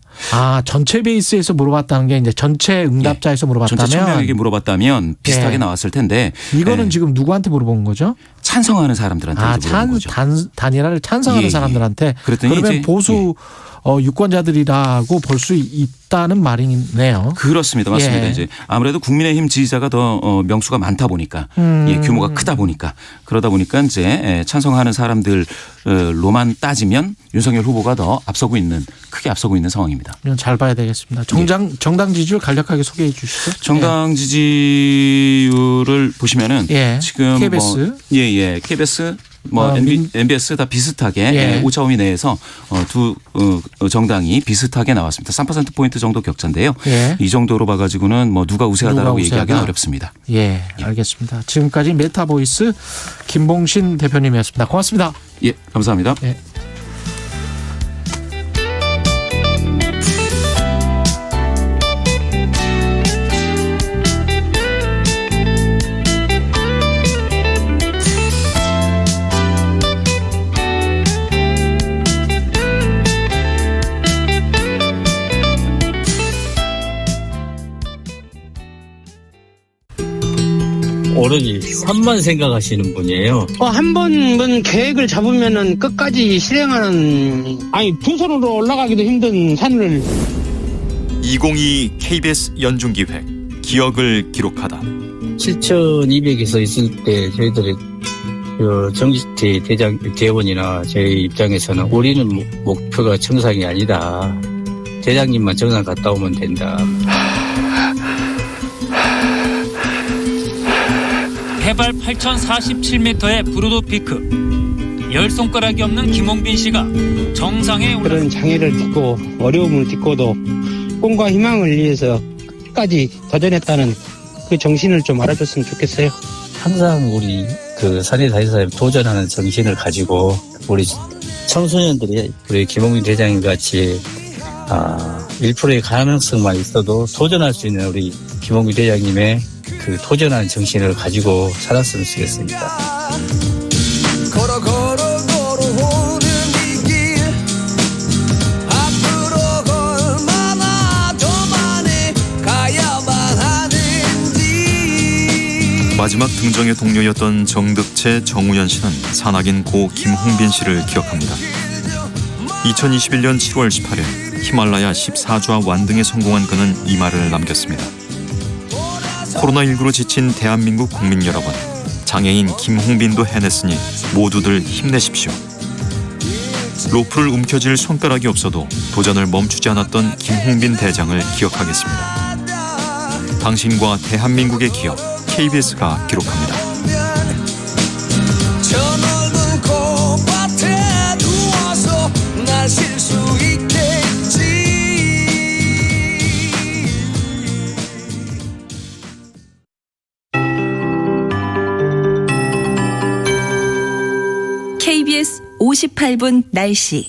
전체 베이스에서 물어봤다는 게 이제 전체 응답자에서 물어봤다면 전체 1000명에게 물어봤다면 비슷하게 예. 나왔을 텐데 이거는 지금 누구한테 물어본 거죠? 찬성하는 사람들한테 물어본 거죠. 단일화를 찬성하는 예, 예. 사람들한테 그랬더니 그러면 이제 보수 유권자들이라고 볼 수 있다는 말이네요. 그렇습니다. 맞습니다. 예. 이제 아무래도 국민의힘 지지자가 더 명수가 많다 보니까 규모가 크다 보니까 그러다 보니까 이제 찬성하는 사람들로만 따지면 윤석열 후보가 더 크게 앞서고 있는 상황입니다. 이건 잘 봐야 되겠습니다. 정당 지지율 간략하게 소개해 주시죠. 정당 지지율을 보시면은 지금 KBS KBS MBS 다 비슷하게 오차범위 내에서 두 정당이 비슷하게 나왔습니다. 3%포인트 정도 격차인데요. 이 정도로 봐가지고는 누가 우세하다라고 얘기하기는 어렵습니다. 예, 알겠습니다. 지금까지 메타보이스 김봉신 대표님이었습니다. 고맙습니다. 예, 감사합니다. 예. 오로지 산만 생각하시는 분이에요. 한 번은 계획을 잡으면은 끝까지 실행하는, 두 손으로 올라가기도 힘든 산을. 2022 KBS 연중기획 기억을 기록하다. 7,200에서 있을 때 저희들이 정치대 대원이나 저희 입장에서는 우리는 목표가 정상이 아니다. 대장님만 정상 갔다 오면 된다. 해발 8,047m의 브루도 피크. 열 손가락이 없는 김홍빈 씨가 정상에 그런 장애를 딛고 어려움을 딛고도 꿈과 희망을 위해서 끝까지 도전했다는 그 정신을 좀 알아줬으면 좋겠어요. 항상 우리 산에서 도전하는 정신을 가지고 우리 청소년들이 우리 김홍빈 대장님 같이 1%의 가능성만 있어도 도전할 수 있는 우리 김홍빈 대장님의 그 도전하는 정신을 가지고 살았으면 좋겠습니다. 마지막 등정의 동료였던 정득채 정우현 씨는 산악인 고 김홍빈 씨를 기억합니다. 2021년 7월 18일 히말라야 14주와 완등에 성공한 그는 이 말을 남겼습니다. 코로나19로 지친 대한민국 국민 여러분, 장애인 김홍빈도 해냈으니 모두들 힘내십시오. 로프를 움켜쥘 손가락이 없어도 도전을 멈추지 않았던 김홍빈 대장을 기억하겠습니다. 당신과 대한민국의 기억, KBS가 기록합니다. 저 넓은 꽃밭에 누워서 날 쉴 수 있겠지. KBS 58분 날씨.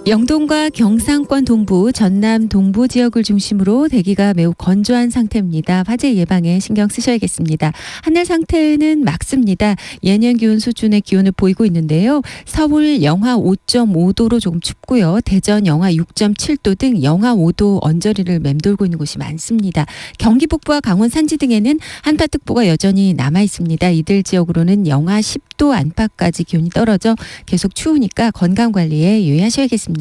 영동과 경상권 동부, 전남 동부 지역을 중심으로 대기가 매우 건조한 상태입니다. 화재 예방에 신경 쓰셔야겠습니다. 하늘 상태는 맑습니다. 예년 기온 수준의 기온을 보이고 있는데요. 서울 영하 5.5도로 조금 춥고요. 대전 영하 6.7도 등 영하 5도 언저리를 맴돌고 있는 곳이 많습니다. 경기 북부와 강원 산지 등에는 한파특보가 여전히 남아 있습니다. 이들 지역으로는 영하 10도 안팎까지 기온이 떨어져 계속 추우니까 건강관리에 유의하셔야겠습니다.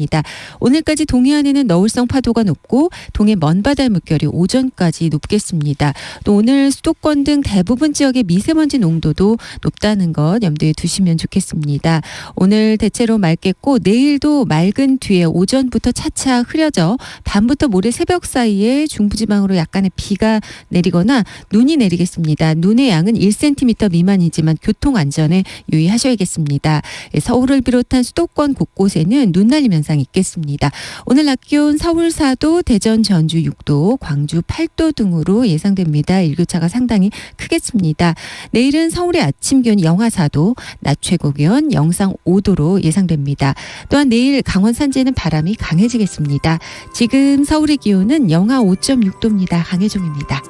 오늘까지 동해안에는 너울성 파도가 높고 동해 먼바다 물결이 오전까지 높겠습니다. 또 오늘 수도권 등 대부분 지역의 미세먼지 농도도 높다는 것 염두에 두시면 좋겠습니다. 오늘 대체로 맑겠고 내일도 맑은 뒤에 오전부터 차차 흐려져 밤부터 모레 새벽 사이에 중부지방으로 약간의 비가 내리거나 눈이 내리겠습니다. 눈의 양은 1cm 미만이지만 교통안전에 유의하셔야겠습니다. 서울을 비롯한 수도권 곳곳에는 눈 날리면서 현상 있겠습니다. 오늘 낮 기온 서울 4도, 대전 전주 6도, 광주 8도 등으로 예상됩니다. 일교차가 상당히 크겠습니다. 내일은 서울의 아침 기온이 영하 4도, 낮 최고 기온 영상 5도로 예상됩니다. 또한 내일 강원 산지에는 바람이 강해지겠습니다. 지금 서울의 기온은 영하 5.6도입니다. 강혜종입니다.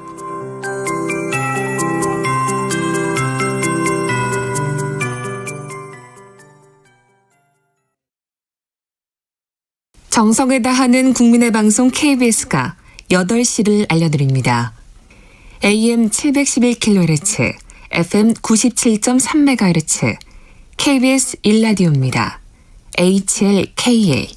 정성을 다하는 국민의 방송 KBS가 8시를 알려드립니다. AM 711kHz, FM 97.3MHz, KBS 1라디오입니다. HLKA.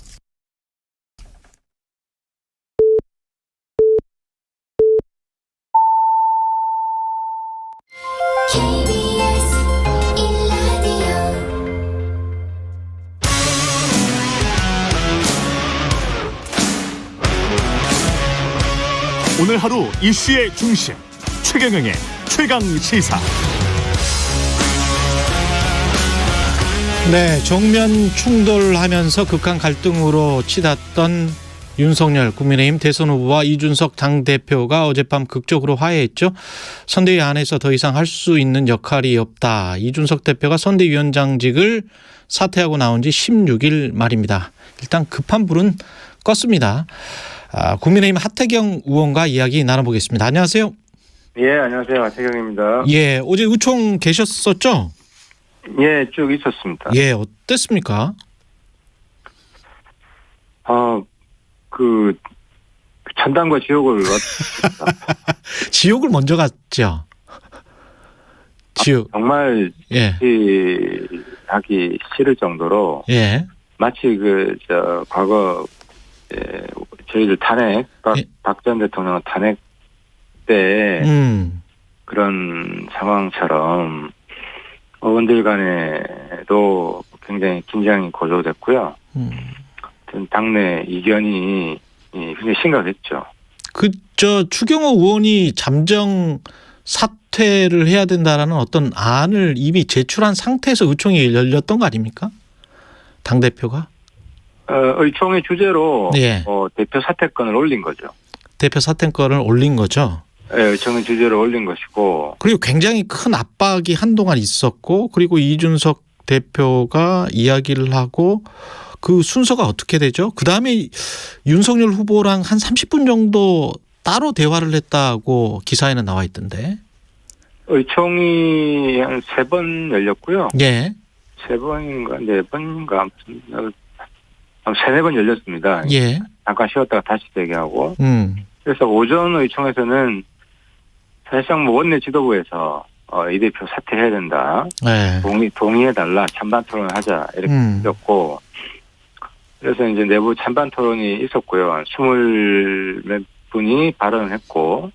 오늘 하루 이슈의 중심 최경영의 최강시사. 네, 정면 충돌하면서 극한 갈등으로 치닫던 윤석열 국민의힘 대선 후보와 이준석 당대표가 어젯밤 극적으로 화해했죠. 선대위 안에서 더 이상 할 수 있는 역할이 없다. 이준석 대표가 선대위원장직을 사퇴하고 나온 지 16일 말입니다. 일단 급한 불은 껐습니다. 국민의힘 하태경 의원과 이야기 나눠보겠습니다. 안녕하세요. 예, 안녕하세요. 하태경입니다. 예, 어제 의총 계셨었죠? 예, 쭉 있었습니다. 예, 어땠습니까? 천당과 지옥을 지옥을 먼저 갔죠. 지옥. 정말 예. 하기 싫을 정도로 예. 마치 과거 저희들 탄핵 박 전 대통령 탄핵 때 그런 상황처럼 의원들 간에도 굉장히 긴장이 고조됐고요. 당내 이견이 굉장히 심각했죠. 추경호 의원이 잠정 사퇴를 해야 된다라는 어떤 안을 이미 제출한 상태에서 의총이 열렸던 거 아닙니까? 당대표가? 의총의 주제로 예. 대표 사퇴권을 올린 거죠. 대표 사퇴권을 올린 거죠. 네, 의총의 주제로 올린 것이고. 그리고 굉장히 큰 압박이 한동안 있었고, 그리고 이준석 대표가 이야기를 하고 그 순서가 어떻게 되죠? 그 다음에 윤석열 후보랑 한 30분 정도 따로 대화를 했다고 기사에는 나와 있던데. 의총이 한 3번 열렸고요. 예. 3번인가 4번인가 아무튼 3-4번 열렸습니다. 예. 잠깐 쉬었다가 다시 대기하고. 그래서 오전 의총에서는 사실상 원내 지도부에서 이 대표 사퇴해야 된다. 네. 동의해달라. 찬반 토론을 하자. 이렇게 했었고. 그래서 이제 내부 찬반 토론이 있었고요. 20몇 분이 발언을 했고.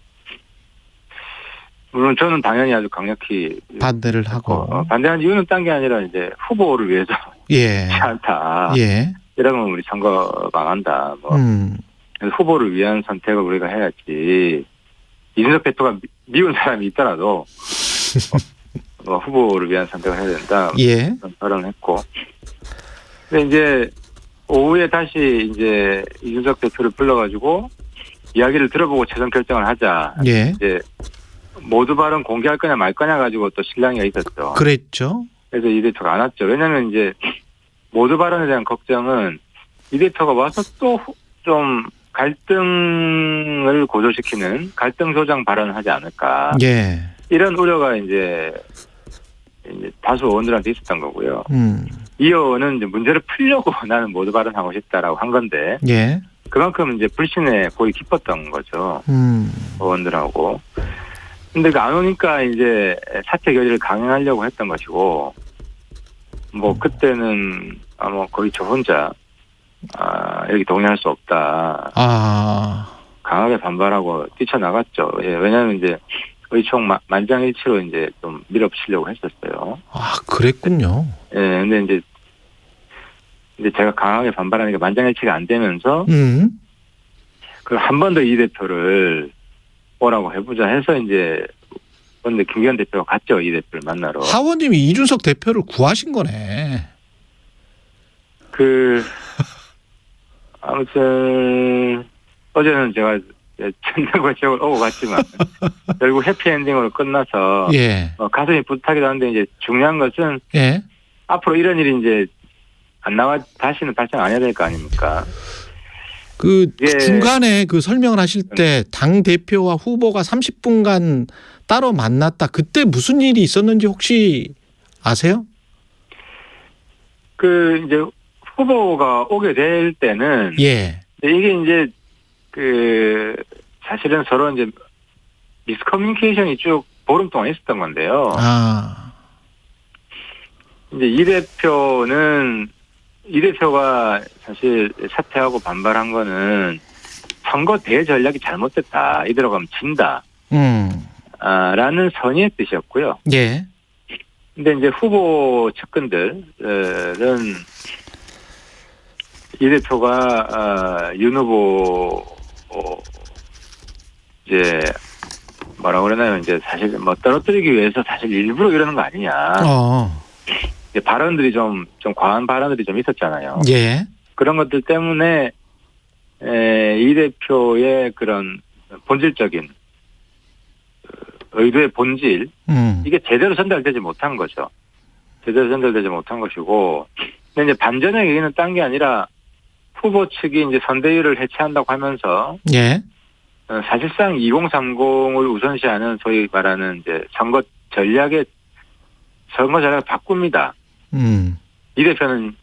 물론 저는 당연히 아주 강력히 반대를 하고. 반대한 이유는 딴 게 아니라 이제 후보를 위해서 예. 그렇지 않다. 예. 이러면 우리 선거 망한다. 후보를 위한 선택을 우리가 해야지. 이준석 대표가 미운 사람이 있더라도 후보를 위한 선택을 해야 된다. 예. 그런 발언을 했고. 근데 이제 오후에 다시 이제 이준석 대표를 불러가지고 이야기를 들어보고 최종 결정을 하자. 예. 이제 모두 발언 공개할 거냐 말 거냐 가지고 또 실랑이가 있었죠. 그랬죠. 그래서 이 대표가 안 왔죠. 왜냐하면 이제 모두 발언에 대한 걱정은 이 대표가 와서 또 좀 갈등을 고조시키는 갈등 조장 발언을 하지 않을까. 예. 이런 우려가 이제 다수 의원들한테 있었던 거고요. 이 의원은 이제 문제를 풀려고 나는 모두 발언하고 싶다라고 한 건데. 예. 그만큼 이제 불신에 거의 깊었던 거죠. 의원들하고. 근데 안 오니까 이제 사퇴 결의를 강행하려고 했던 것이고, 그때는 거의 저 혼자 여기 동의할 수 없다. 강하게 반발하고 뛰쳐나갔죠. 예, 왜냐하면 이제 의총 만장일치로 이제 좀 밀어붙이려고 했었어요. 그랬군요. 예, 근데 이제 제가 강하게 반발하니까 만장일치가 안 되면서, 한 번 더 이 대표를 오라고 해보자 해서 이제, 근데 김기현 대표가 갔죠, 이 대표를 만나러. 하원님이 이준석 대표를 구하신 거네. 아무튼 어제는 제가 천장과 지옥을 오고 갔지만 결국 해피엔딩으로 끝나서 예. 가슴이 뿌듯하기도 한데 이제 중요한 것은 예. 앞으로 이런 일이 이제 안 나와 다시는 발생 안 해야 될 거 아닙니까? 그 중간에 그 설명을 하실 때 당 대표와 후보가 30분간 따로 만났다. 그때 무슨 일이 있었는지 혹시 아세요? 그 이제 후보가 오게 될 때는 예. 이게 이제 그 사실은 서로 이제 미스커뮤니케이션이 쭉 보름 동안 있었던 건데요. 이제 이 대표가 사실 사퇴하고 반발한 거는 선거 대전략이 잘못됐다. 이대로 가면 진다. 라는 선의의 뜻이었고요. 예. 근데 이제 후보 측근들은 이 대표가 윤 후보 이제 뭐라고 그러나요? 이제 사실 뭐 떨어뜨리기 위해서 사실 일부러 이러는 거 아니냐. 이제 발언들이 좀 과한 발언들이 좀 있었잖아요. 예. 그런 것들 때문에 이 대표의 그런 본질적인 의도의 본질 이게 제대로 전달되지 못한 거죠. 제대로 전달되지 못한 것이고, 근데 이제 반전의 얘기는 딴 게 아니라 후보 측이 이제 선대위를 해체한다고 하면서 예. 사실상 2030을 우선시하는 소위 말하는 이제 선거 전략을 바꿉니다. 이 대표는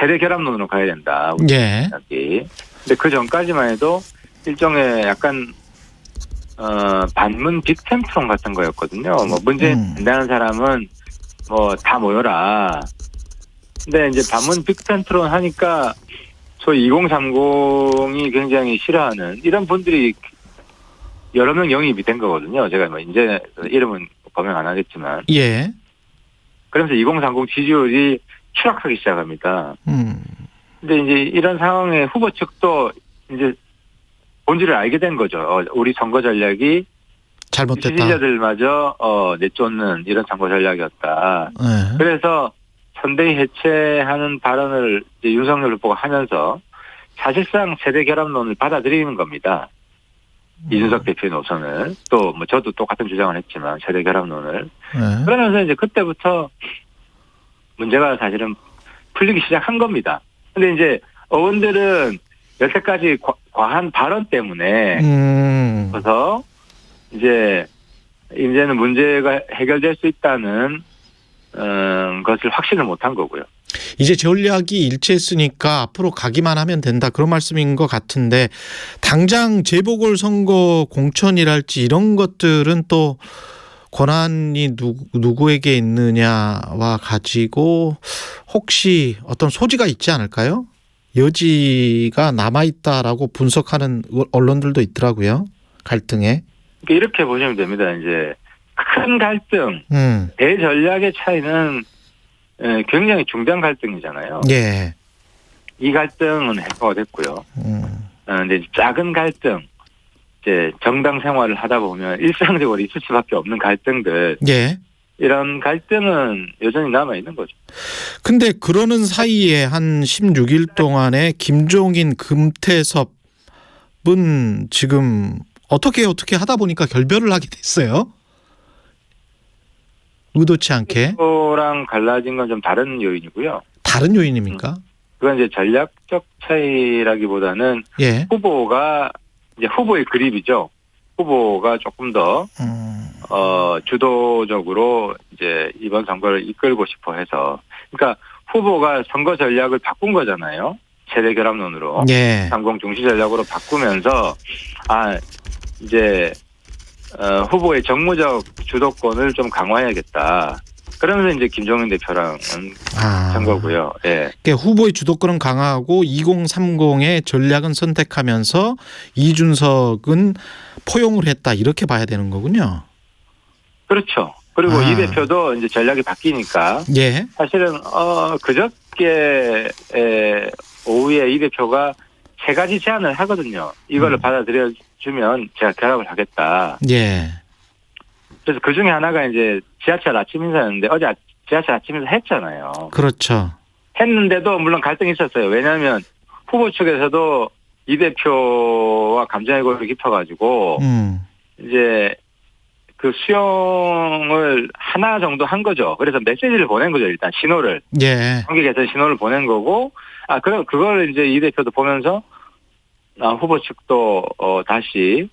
세대 결합론으로 가야 된다. 예. 근데 그 전까지만 해도 일종의 약간 반문 빅텐트론 같은 거였거든요. 뭐 문제 된다는 사람은 뭐 다 모여라. 근데 이제 반문 빅텐트론 하니까 소위 2030이 굉장히 싫어하는 이런 분들이 여러 명 영입이 된 거거든요. 제가 뭐 이제 이름은 검명 안 하겠지만. 예. 그러면서 2030 지지율이 추락하기 시작합니다. 근데 이제 이런 상황에 후보 측도 이제 본질을 알게 된 거죠. 우리 선거 전략이 잘못됐다. 지지자들마저 내쫓는 이런 선거 전략이었다. 네. 그래서 선대위 해체하는 발언을 이제 윤석열 후보가 하면서 사실상 세대 결합론을 받아들이는 겁니다. 이준석 대표의 노선을 또 뭐 저도 똑같은 주장을 했지만 세대 결합론을 그러면서 이제 그때부터 문제가 사실은 풀리기 시작한 겁니다. 근데 이제 의원들은 여태까지 과한 발언 때문에 그래서 이제는 문제가 해결될 수 있다는 것을 확신을 못한 거고요. 이제 전략이 일치했으니까 앞으로 가기만 하면 된다 그런 말씀인 것 같은데 당장 재보궐선거 공천이랄지 이런 것들은 또 권한이 누구에게 있느냐와 가지고 혹시 어떤 소지가 있지 않을까요? 여지가 남아있다라고 분석하는 언론들도 있더라고요. 갈등에. 이렇게 보시면 됩니다. 이제 큰 갈등, 대전략의 차이는 굉장히 중대한 갈등이잖아요. 예. 이 갈등은 해소가 됐고요. 근데 작은 갈등, 이제 정당 생활을 하다 보면 일상적으로 있을 수밖에 없는 갈등들. 예. 이런 갈등은 여전히 남아 있는 거죠. 근데 그러는 사이에 한 16일 동안에 김종인, 금태섭은 지금 어떻게 하다 보니까 결별을 하게 됐어요. 의도치 않게. 랑 갈라진 건 좀 다른 요인이고요. 다른 요인입니까? 그건 이제 전략적 차이라기보다는 예. 후보가 이제 후보의 그립이죠. 후보가 조금 더 주도적으로 이제 이번 선거를 이끌고 싶어 해서, 그러니까 후보가 선거 전략을 바꾼 거잖아요. 세대 결합론으로. 예. 30 중시 전략으로 바꾸면서 이제 후보의 정무적 주도권을 좀 강화해야겠다. 그러면서 이제 김종인 대표랑은 한 거고요. 예. 그러니까 후보의 주도권은 강화하고 2030의 전략은 선택하면서 이준석은 포용을 했다 이렇게 봐야 되는 거군요. 그렇죠. 그리고 이 대표도 이제 전략이 바뀌니까 예. 사실은 그저께 오후에 이 대표가 세 가지 제안을 하거든요. 이거를 받아들여주면 제가 결합을 하겠다. 예. 그래서 그 중에 하나가 이제 지하철 아침 인사였는데 어제 지하철 아침 인사 했잖아요. 그렇죠. 했는데도 물론 갈등이 있었어요. 왜냐하면 후보 측에서도 이 대표와 감정의 골이 깊어가지고 이제 그 수용을 하나 정도 한 거죠. 그래서 메시지를 보낸 거죠. 일단 신호를. 예. 관계 개선 신호를 보낸 거고, 그럼 그걸 이제 이 대표도 보면서 후보 측도 다시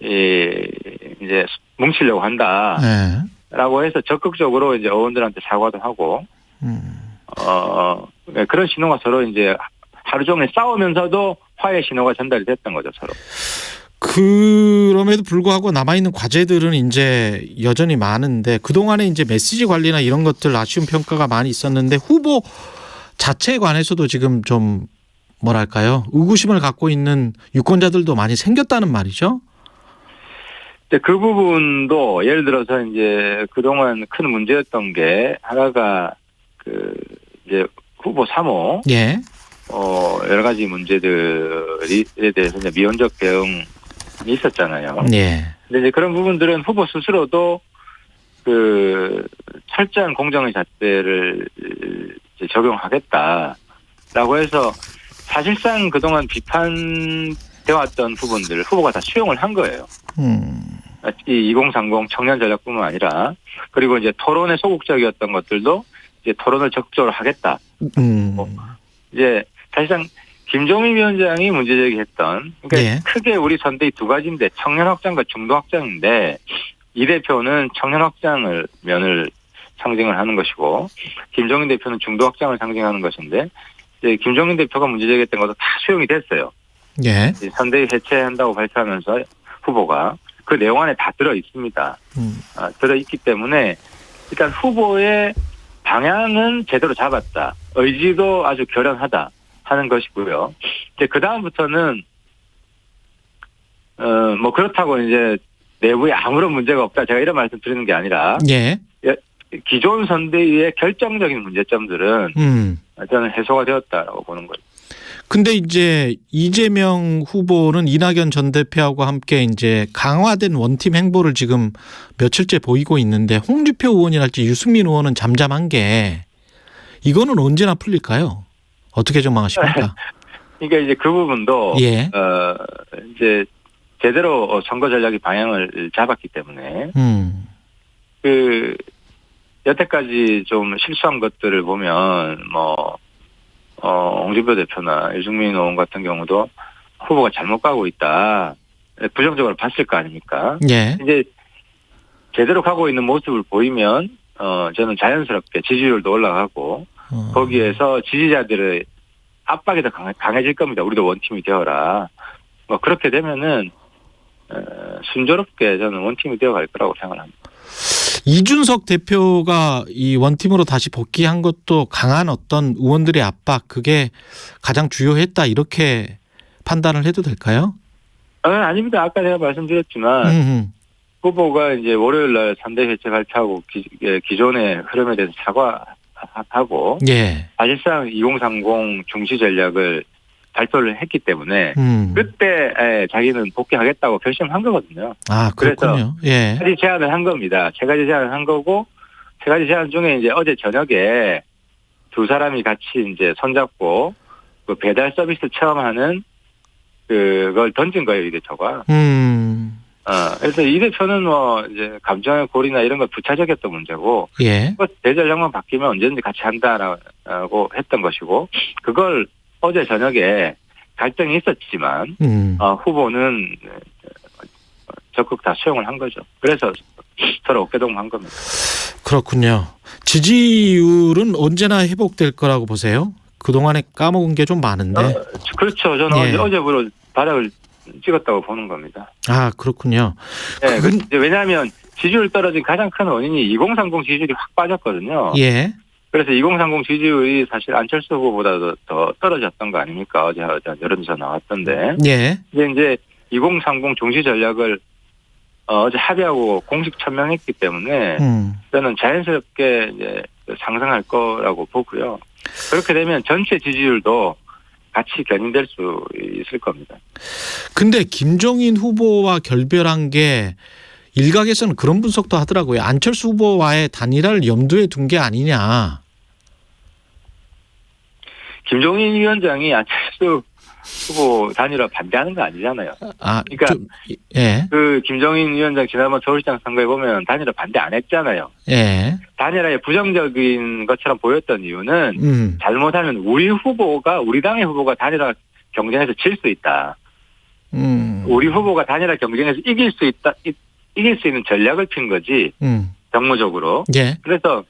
이제 뭉치려고 한다. 라고 해서 적극적으로 이제 의원들한테 사과도 하고, 그런 신호가 서로 이제 하루 종일 싸우면서도 화해 신호가 전달이 됐던 거죠, 서로. 그럼에도 불구하고 남아있는 과제들은 이제 여전히 많은데 그동안에 이제 메시지 관리나 이런 것들 아쉬운 평가가 많이 있었는데 후보 자체에 관해서도 지금 좀 뭐랄까요? 의구심을 갖고 있는 유권자들도 많이 생겼다는 말이죠. 그 부분도 예를 들어서 이제 그동안 큰 문제였던 게 하나가 이제 후보 3호. 예. 여러 가지 문제들에 대해서 이제 미온적 대응이 있었잖아요. 예. 근데 이제 그런 부분들은 후보 스스로도 철저한 공정의 잣대를 이제 적용하겠다라고 해서 사실상 그동안 비판되어 왔던 부분들을 후보가 다 수용을 한 거예요. 이 2030 청년 전략뿐만 아니라 그리고 이제 토론에 소극적이었던 것들도 이제 토론을 적극적으로 하겠다. 이제 사실상 김종인 위원장이 문제제기했던 그러니까 크게 우리 선대위 두 가지인데 청년 확장과 중도 확장인데 이 대표는 청년 확장을 면을 상징을 하는 것이고 김종인 대표는 중도 확장을 상징하는 것인데 이제 김종인 대표가 문제제기했던 것도 다 수용이 됐어요. 예. 선대위 해체한다고 발표하면서 후보가 그 내용 안에 다 들어 있습니다. 들어 있기 때문에 일단 후보의 방향은 제대로 잡았다. 의지도 아주 결연하다 하는 것이고요. 이제 그 다음부터는 뭐 그렇다고 이제 내부에 아무런 문제가 없다. 제가 이런 말씀 드리는 게 아니라 기존 선대위의 결정적인 문제점들은 저는 해소가 되었다라고 보는 거죠. 근데 이제 이재명 후보는 이낙연 전 대표하고 함께 이제 강화된 원팀 행보를 지금 며칠째 보이고 있는데 홍준표 의원이랄지 유승민 의원은 잠잠한 게 이거는 언제나 풀릴까요? 어떻게 전망하십니까? 그러니까 이제 그 부분도 이제 제대로 선거 전략의 방향을 잡았기 때문에 여태까지 좀 실수한 것들을 보면 홍준표 대표나 유승민 의원 같은 경우도 후보가 잘못 가고 있다. 부정적으로 봤을 거 아닙니까? 이제 제대로 가고 있는 모습을 보이면 저는 자연스럽게 지지율도 올라가고 거기에서 지지자들의 압박이 더 강해질 겁니다. 우리도 원팀이 되어라. 그렇게 되면은 순조롭게 저는 원팀이 되어갈 거라고 생각합니다. 이준석 대표가 이 원팀으로 다시 복귀한 것도 강한 어떤 의원들의 압박 그게 가장 주요했다 이렇게 판단을 해도 될까요? 아닙니다. 아까 제가 말씀드렸지만 후보가 이제 월요일 날 3대 해체 발표하고 기존의 흐름에 대해서 사과하고 사실상 2030 중시 전략을 발표를 했기 때문에 그때 자기는 복귀하겠다고 결심한 거거든요. 그렇군요. 그래서 세 가지 제안을 한 겁니다. 세 가지 제안을 한 거고 세 가지 제안 중에 이제 어제 저녁에 두 사람이 같이 이제 손잡고 그 배달 서비스 체험하는 그걸 던진 거예요, 이 대표가. 그래서 이 대표는 이제 감정의 골이나 이런 걸 부차적이었던 문제고 대전략만 바뀌면 언제든지 같이 한다라고 했던 것이고 그걸 어제 저녁에 갈등이 있었지만 후보는 적극 다 수용을 한 거죠. 그래서 서로 어깨동무한 겁니다. 그렇군요. 지지율은 언제나 회복될 거라고 보세요? 그동안에 까먹은 게 좀 많은데. 그렇죠. 저는 어제부로 바닥을 찍었다고 보는 겁니다. 그렇군요. 왜냐하면 지지율 떨어진 가장 큰 원인이 2030 지지율이 확 빠졌거든요. 그래서 2030 지지율이 사실 안철수 후보보다도 더 떨어졌던 거 아닙니까? 어제 여론조사 나왔던데. 이제 2030 중시 전략을 어제 합의하고 공식 천명했기 때문에 저는 자연스럽게 이제 상승할 거라고 보고요. 그렇게 되면 전체 지지율도 같이 견인될 수 있을 겁니다. 근데 김종인 후보와 결별한 게 일각에서는 그런 분석도 하더라고요. 안철수 후보와의 단일화를 염두에 둔 게 아니냐. 김종인 위원장이 안철수 후보 단일화 반대하는 거 아니잖아요. 그러니까 예. 그 김종인 위원장 지난번 서울시장 선거에 보면 단일화 반대 안 했잖아요. 예. 단일화에 부정적인 것처럼 보였던 이유는 잘못하면 우리 당의 후보가 단일화 경쟁에서 질 수 있다. 우리 후보가 단일화 경쟁에서 이길 수 있는 전략을 핀 거지. 정무적으로. 예. 그래서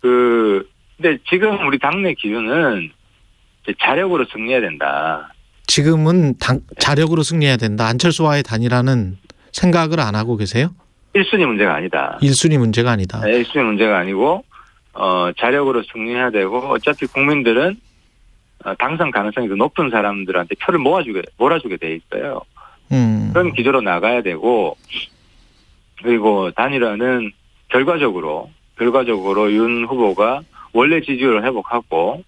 근데 지금 우리 당내 기준은 자력으로 승리해야 된다. 지금은 자력으로 승리해야 된다. 안철수와의 단일화는 생각을 안 하고 계세요? 1순위 문제가 아니다. 1순위 문제가 아니다. 네, 1순위 문제가 아니고 자력으로 승리해야 되고 어차피 국민들은 당선 가능성이 더 높은 사람들한테 표를 몰아주게 돼 있어요. 그런 기조로 나가야 되고 그리고 단일화는 결과적으로 윤 후보가 원래 지지율을 회복하고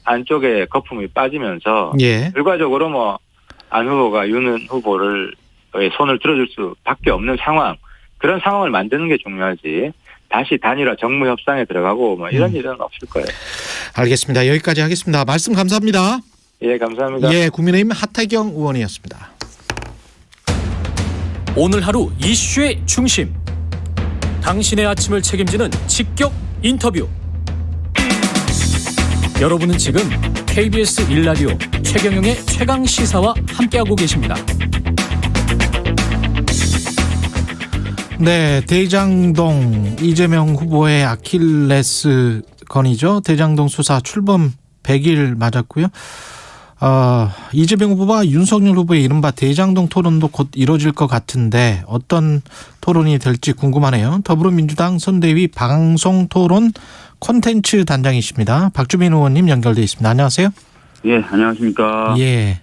안쪽에 거품이 빠지면서 예. 결과적으로 안 후보가 윤 후보를 손을 들어줄 수밖에 없는 상황 그런 상황을 만드는 게 중요하지 다시 단일화 정무 협상에 들어가고 이런 일은 없을 거예요. 알겠습니다. 여기까지 하겠습니다. 말씀 감사합니다. 예, 감사합니다. 예, 국민의힘 하태경 의원이었습니다. 오늘 하루 이슈의 중심. 당신의 아침을 책임지는 직격 인터뷰. 여러분은 지금 KBS 1라디오 최경영의 최강시사와 함께하고 계십니다. 네, 대장동 이재명 후보의 아킬레스건이죠. 대장동 수사 출범 100일 맞았고요. 이재명 후보와 윤석열 후보의 이른바 대장동 토론도 곧 이뤄질 것 같은데 어떤 토론이 될지 궁금하네요. 더불어민주당 선대위 방송토론 콘텐츠 단장이십니다. 박주민 의원님 연결돼 있습니다. 안녕하세요. 예, 안녕하십니까. 예,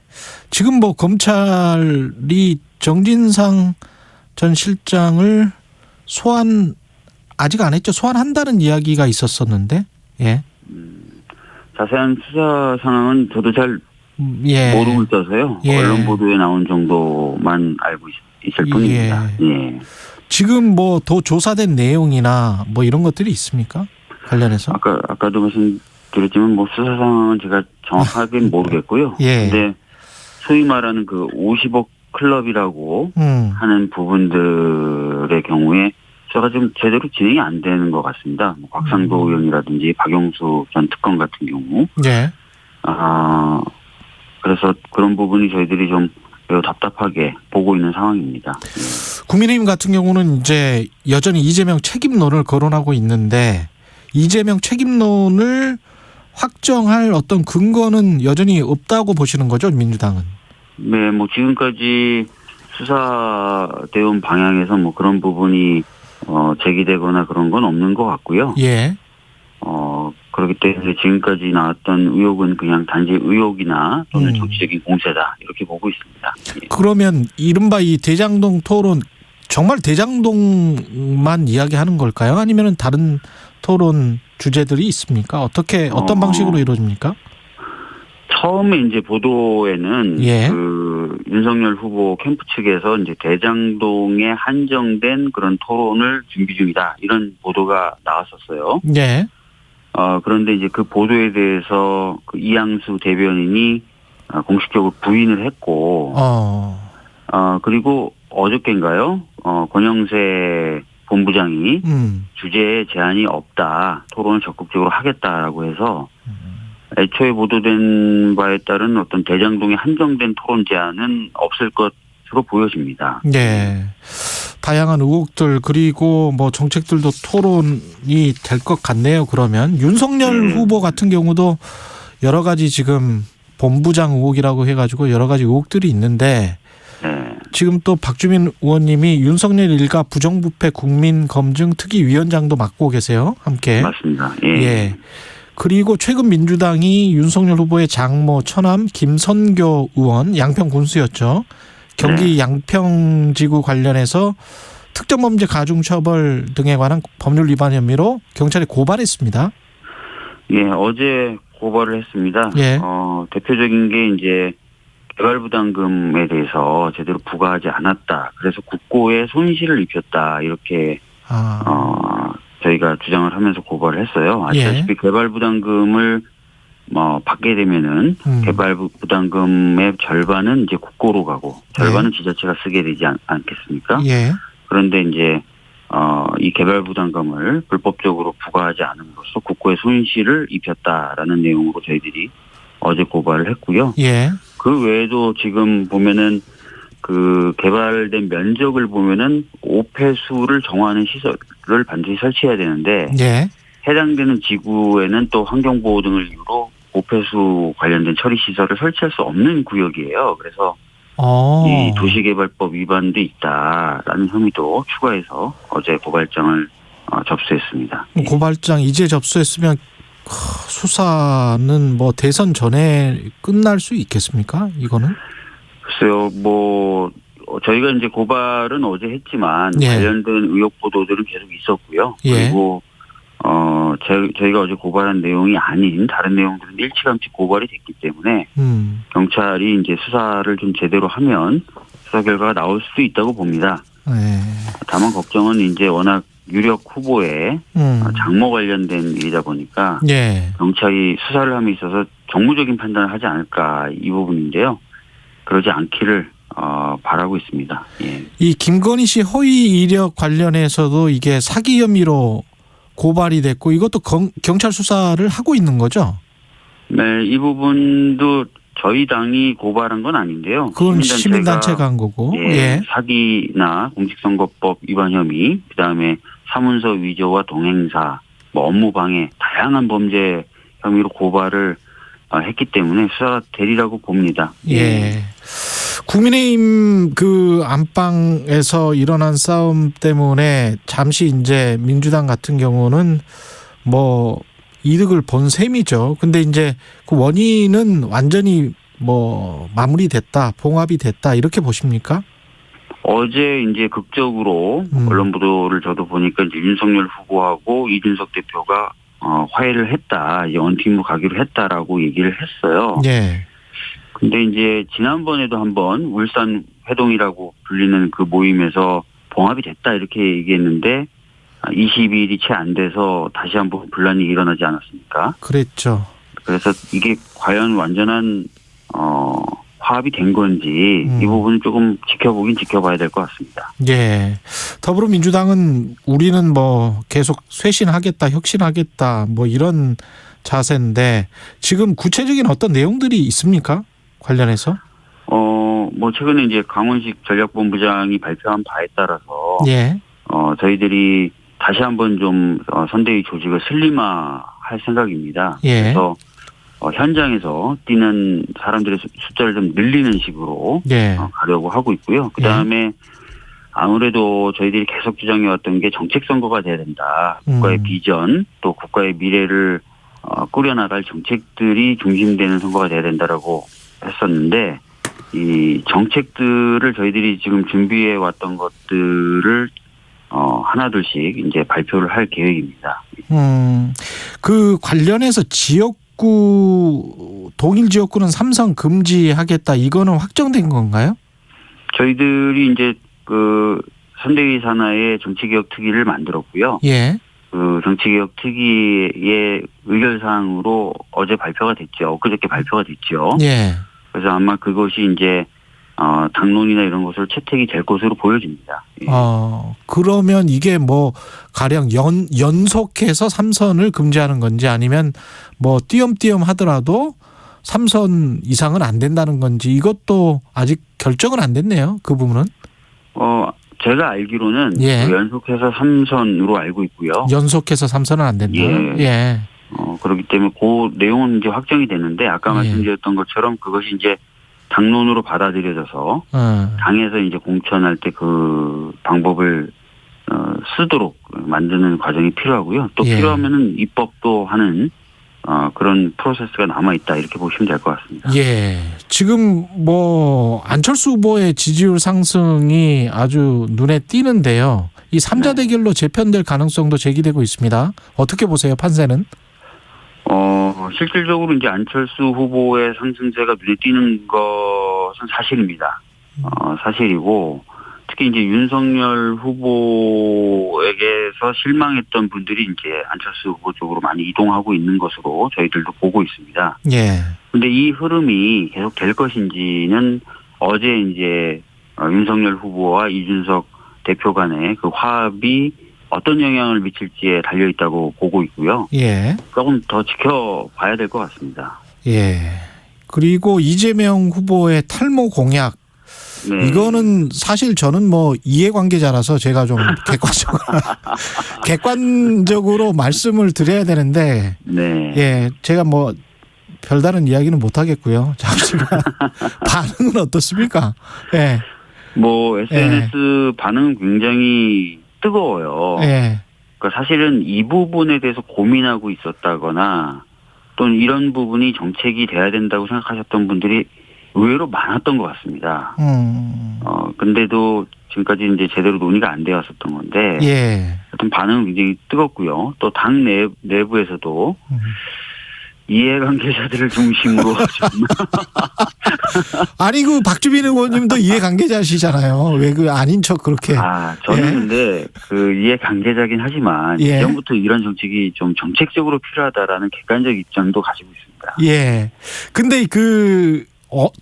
지금 검찰이 정진상 전 실장을 아직 안 했죠. 소환한다는 이야기가 있었었는데, 예. 자세한 수사 상황은 저도 잘 예. 모르고 있어서요. 예. 언론 보도에 나온 정도만 알고 있을 뿐입니다. 예. 지금 더 조사된 내용이나 이런 것들이 있습니까? 관련해서? 아까도 말씀드렸지만 수사 상황은 제가 정확하게 모르겠고요. 예. 근데 소위 말하는 그 50억 클럽이라고 하는 부분들의 경우에 수사가 좀 제대로 진행이 안 되는 것 같습니다. 곽상도 의원이라든지 박영수 전 특검 같은 경우. 예. 그래서 그런 부분이 저희들이 좀 매우 답답하게 보고 있는 상황입니다. 국민의힘 같은 경우는 이제 여전히 이재명 책임론을 거론하고 있는데 이재명 책임론을 확정할 어떤 근거는 여전히 없다고 보시는 거죠, 민주당은? 네, 지금까지 수사대원 방향에서 그런 부분이 제기되거나 그런 건 없는 것 같고요. 예. 그렇기 때문에 지금까지 나왔던 의혹은 그냥 단지 의혹이나 또는 정치적인 공세다 이렇게 보고 있습니다. 예. 그러면 이른바 이 대장동 토론 정말 대장동만 이야기하는 걸까요? 아니면 다른 토론 주제들이 있습니까? 어떤 방식으로 이루어집니까? 처음에 이제 보도에는 예. 윤석열 후보 캠프 측에서 이제 대장동에 한정된 그런 토론을 준비 중이다 이런 보도가 나왔었어요. 예. 그런데 이제 그 보도에 대해서 이양수 대변인이 공식적으로 부인을 했고, 그리고 어저께인가요? 권영세 본부장이 주제에 제한이 없다, 토론을 적극적으로 하겠다라고 해서 애초에 보도된 바에 따른 어떤 대장동에 한정된 토론 제한은 없을 것으로 보여집니다. 네. 다양한 의혹들 그리고 정책들도 토론이 될 것 같네요. 그러면 윤석열 후보 같은 경우도 여러 가지 지금 본부장 의혹이라고 해가지고 여러 가지 의혹들이 있는데 지금 또 박주민 의원님이 윤석열 일가 부정부패 국민검증특위위원장도 맡고 계세요. 함께. 맞습니다. 예. 그리고 최근 민주당이 윤석열 후보의 장모 처남 김선교 의원 양평 군수였죠. 경기 양평지구 관련해서 특정범죄 가중처벌 등에 관한 법률 위반 혐의로 경찰에 고발했습니다. 예, 어제 고발을 했습니다. 예. 대표적인 게 이제 개발부담금에 대해서 제대로 부과하지 않았다. 그래서 국고에 손실을 입혔다. 이렇게 저희가 주장을 하면서 고발을 했어요. 아시다시피 개발부담금을 받게 되면은 개발 부담금의 절반은 이제 국고로 가고 절반은 지자체가 쓰게 되지 않겠습니까? 예. 그런데 이제 이 개발 부담금을 불법적으로 부과하지 않음으로써 국고에 손실을 입혔다라는 내용으로 저희들이 어제 고발을 했고요. 예. 그 외에도 지금 보면은 그 개발된 면적을 보면은 5폐수를 정화하는 시설을 반드시 설치해야 되는데 예. 해당되는 지구에는 또 환경보호 등을 이유로 5폐수 관련된 처리 시설을 설치할 수 없는 구역이에요. 그래서 이 도시개발법 위반도 있다라는 혐의도 추가해서 어제 고발장을 접수했습니다. 고발장 이제 접수했으면 수사는 뭐 대선 전에 끝날 수 있겠습니까? 이거는? 글쎄요, 저희가 이제 고발은 어제 했지만 관련된 의혹 보도들은 계속 있었고요. 그리고 저희가 어제 고발한 내용이 아닌 다른 내용들은 일찌감치 고발이 됐기 때문에 경찰이 이제 수사를 좀 제대로 하면 수사 결과가 나올 수도 있다고 봅니다. 다만 걱정은 이제 워낙 유력 후보의 장모 관련된 일이다 보니까 경찰이 수사를 함에 있어서 정무적인 판단을 하지 않을까 이 부분인데요. 그러지 않기를 바라고 있습니다. 예. 이 김건희 씨 허위 이력 관련해서도 이게 사기 혐의로 고발이 됐고 이것도 경찰 수사를 하고 있는 거죠? 네, 이 부분도 저희 당이 고발한 건 아닌데요. 그건 시민단체가 한 거고. 예. 사기나 공직선거법 위반 혐의, 그다음에 사문서 위조와 동행사, 업무방해, 다양한 범죄 혐의로 고발을 했기 때문에 수사가 되리라고 봅니다. 예. 국민의힘 그 안방에서 일어난 싸움 때문에 잠시 이제 민주당 같은 경우는 뭐 이득을 본 셈이죠. 근데 이제 그 원인은 완전히 뭐 마무리됐다, 봉합이 됐다 이렇게 보십니까? 어제 이제 극적으로 언론 보도를 저도 보니까 이제 윤석열 후보하고 이준석 대표가 화해를 했다, 이제 원팀으로 가기로 했다라고 얘기를 했어요. 예. 근데 이제 지난번에도 한번 울산 회동이라고 불리는 그 모임에서 봉합이 됐다 이렇게 얘기했는데 20일이 채 안 돼서 다시 한번 분란이 일어나지 않았습니까? 그랬죠. 그래서 이게 과연 완전한 화합이 된 건지 이 부분은 조금 지켜봐야 될 것 같습니다. 예. 더불어민주당은 우리는 뭐 계속 쇄신하겠다, 혁신하겠다 뭐 이런 자세인데 지금 구체적인 어떤 내용들이 있습니까? 관련해서? 뭐 최근에 이제 강원식 전략본부장이 발표한 바에 따라서 저희들이 다시 한번 좀 선대위 조직을 슬림화할 생각입니다. 그래서 현장에서 뛰는 사람들의 숫자를 좀 늘리는 식으로 가려고 하고 있고요. 그다음에 아무래도 저희들이 계속 주장해왔던 게 정책 선거가 돼야 된다. 국가의 비전 또 국가의 미래를 꾸려나갈 정책들이 중심되는 선거가 돼야 된다라고 했었는데 이 정책들을 저희들이 지금 준비해 왔던 것들을 하나둘씩 이제 발표를 할 계획입니다. 그 관련해서 지역구 동일 지역구는 삼선 금지하겠다 이거는 확정된 건가요? 저희들이 이제 그 선대위 산하의 정치개혁 특위를 만들었고요. 그 정치개혁 특위의 의결사항으로 어제 발표가 됐죠. 엊그저께 발표가 됐죠. 그래서 아마 그것이 이제 당론이나 이런 것으로 채택이 될 것으로 보여집니다. 그러면 이게 뭐 가령 연속해서 3선을 금지하는 건지 아니면 뭐 띄엄띄엄 하더라도 3선 이상은 안 된다는 건지 이것도 아직 결정은 안 됐네요. 그 부분은. 제가 알기로는 연속해서 3선으로 알고 있고요. 연속해서 3선은 안 된다. 그렇기 때문에 그 내용은 이제 확정이 됐는데 아까 말씀드렸던 것처럼 그것이 이제 당론으로 받아들여져서 당에서 이제 공천할 때 그 방법을 쓰도록 만드는 과정이 필요하고요. 또 필요하면은 입법도 하는 그런 프로세스가 남아 있다 이렇게 보시면 될 것 같습니다. 지금 뭐 안철수 후보의 지지율 상승이 아주 눈에 띄는데요. 이 3자 대결로 재편될 가능성도 제기되고 있습니다. 어떻게 보세요, 판세는? 실질적으로 이제 안철수 후보의 상승세가 눈에 띄는 것은 사실입니다. 사실이고 특히 이제 윤석열 후보에게서 실망했던 분들이 이제 안철수 후보 쪽으로 많이 이동하고 있는 것으로 저희들도 보고 있습니다. 예. 근데 이 흐름이 계속 될 것인지는 어제 이제 윤석열 후보와 이준석 대표 간의 그 화합이 어떤 영향을 미칠지에 달려 있다고 보고 있고요. 예. 조금 더 지켜봐야 될 것 같습니다. 예. 그리고 이재명 후보의 탈모 공약. 네. 이거는 사실 저는 뭐 이해관계자라서 제가 좀 객관적으로 말씀을 드려야 되는데. 네. 예. 제가 뭐 별다른 이야기는 못 하겠고요. 잠시만. 반응은 어떻습니까? 예. 뭐 SNS 반응은 굉장히 뜨거워요. 예. 그러니까 사실은 이 부분에 대해서 고민하고 있었다거나 또는 이런 부분이 정책이 돼야 된다고 생각하셨던 분들이 의외로 많았던 것 같습니다. 근데도 지금까지 이제 제대로 논의가 안 되었었던 건데, 예. 하여튼 반응은 굉장히 뜨겁고요. 또 당 내부에서도 이해관계자들을 중심으로 아니 그 박주민 의원님도 이해관계자시잖아요. 왜 그 아닌 척 그렇게? 저는 근데 그 이해관계자긴 하지만 예전부터 이런 정책이 좀 정책적으로 필요하다라는 객관적 입장도 가지고 있습니다. 예. 근데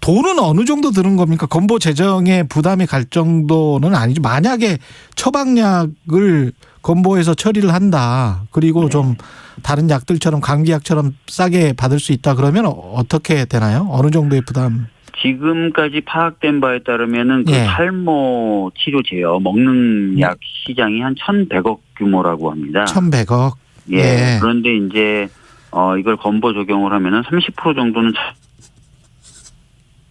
돈은 어느 정도 드는 겁니까? 건보 재정에 부담이 갈 정도는 아니죠. 만약에 처방약을 건보에서 처리를 한다. 그리고 좀 다른 약들처럼 감기약처럼 싸게 받을 수 있다. 그러면 어떻게 되나요? 어느 정도의 부담? 지금까지 파악된 바에 따르면은 그 탈모 치료 제어 먹는 약 시장이 한 1,100억 규모라고 합니다. 1,100억. 예. 그런데 이제 이걸 건보 적용을 하면은 30% 정도는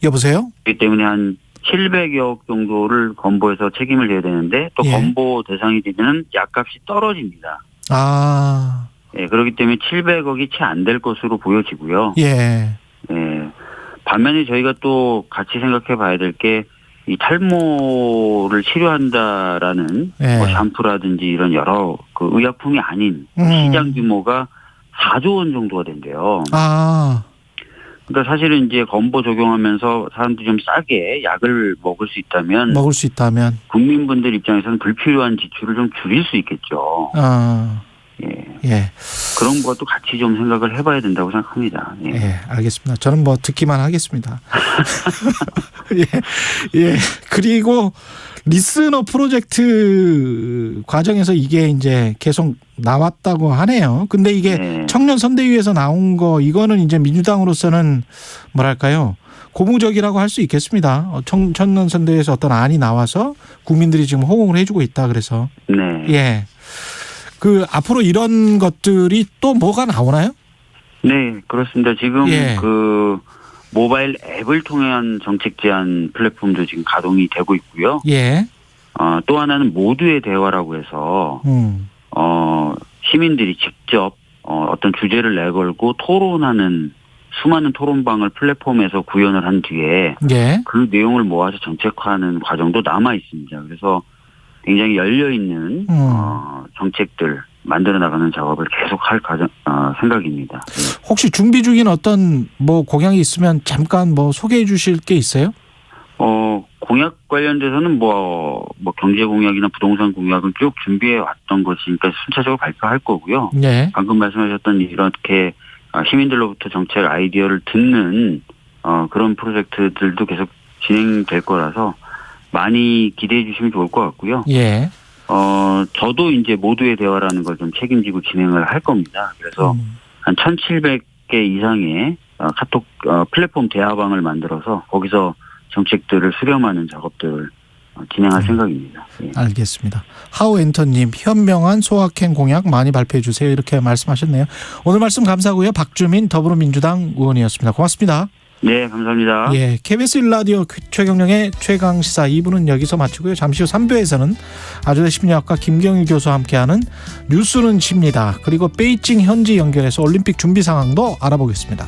여보세요? 그렇기 때문에 한 700억 정도를 건보에서 책임을 져야 되는데 또 건보 대상이 되면 약값이 떨어집니다. 예, 그렇기 때문에 700억이 채 안 될 것으로 보여지고요. 예. 예. 반면에 저희가 또 같이 생각해 봐야 될 게 이 탈모를 치료한다라는 뭐 샴푸라든지 이런 여러 그 의약품이 아닌 시장 규모가 4조 원 정도가 된대요. 그러니까 사실은 이제 건보 적용하면서 사람들이 좀 싸게 약을 먹을 수 있다면 국민분들 입장에서는 불필요한 지출을 좀 줄일 수 있겠죠. 예. 그런 것도 같이 좀 생각을 해봐야 된다고 생각합니다. 예, 알겠습니다. 저는 뭐 듣기만 하겠습니다. 예. 그리고 리스너 프로젝트 과정에서 이게 이제 계속 나왔다고 하네요. 근데 이게 청년 선대위에서 나온 거 이거는 이제 민주당으로서는 뭐랄까요? 고무적이라고 할 수 있겠습니다. 청년 선대위에서 어떤 안이 나와서 국민들이 지금 호응을 해주고 있다 그래서. 네. 예. 그 앞으로 이런 것들이 또 뭐가 나오나요? 네, 그렇습니다. 지금 그 모바일 앱을 통한 정책 제안 플랫폼도 지금 가동이 되고 있고요. 예. 또 하나는 모두의 대화라고 해서 시민들이 직접 어떤 주제를 내걸고 토론하는 수많은 토론방을 플랫폼에서 구현을 한 뒤에 그 내용을 모아서 정책화하는 과정도 남아 있습니다. 그래서 굉장히 열려 있는 정책들 만들어 나가는 작업을 계속 할 생각입니다. 혹시 준비 중인 어떤 뭐 공약이 있으면 잠깐 뭐 소개해 주실 게 있어요? 공약 관련돼서는 뭐 경제 공약이나 부동산 공약은 쭉 준비해 왔던 것이니까 순차적으로 발표할 거고요. 방금 말씀하셨던 이렇게 시민들로부터 정책 아이디어를 듣는 그런 프로젝트들도 계속 진행될 거라서 많이 기대해 주시면 좋을 것 같고요. 저도 이제 모두의 대화라는 걸 좀 책임지고 진행을 할 겁니다. 그래서 한 1,700개 이상의 카톡 플랫폼 대화방을 만들어서 거기서 정책들을 수렴하는 작업들을 진행할 생각입니다. 알겠습니다. 하우 엔터님, 현명한 소확행 공약 많이 발표해 주세요. 이렇게 말씀하셨네요. 오늘 말씀 감사하고요. 박주민 더불어민주당 의원이었습니다. 고맙습니다. 네, 감사합니다. 예, KBS 1라디오 최경영의 최강시사 2부는 여기서 마치고요. 잠시 후 3부에서는 아주대 심리학과 김경일 교수와 함께하는 뉴스는 집니다. 그리고 베이징 현지 연결해서 올림픽 준비 상황도 알아보겠습니다.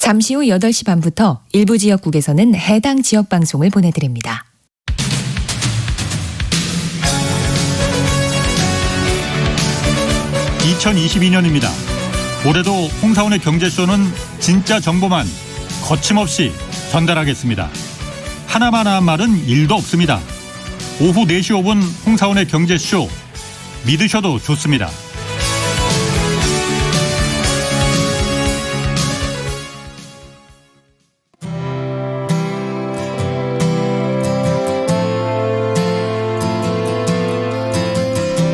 잠시 후 8시 반부터 일부 지역국에서는 해당 지역 방송을 보내드립니다. (2022년입니다) 올해도 홍사원의 경제쇼는 진짜 정보만 거침없이 전달하겠습니다. 하나만 한 말은 1도 없습니다. 오후 4시 5분 홍사원의 경제쇼 믿으셔도 좋습니다.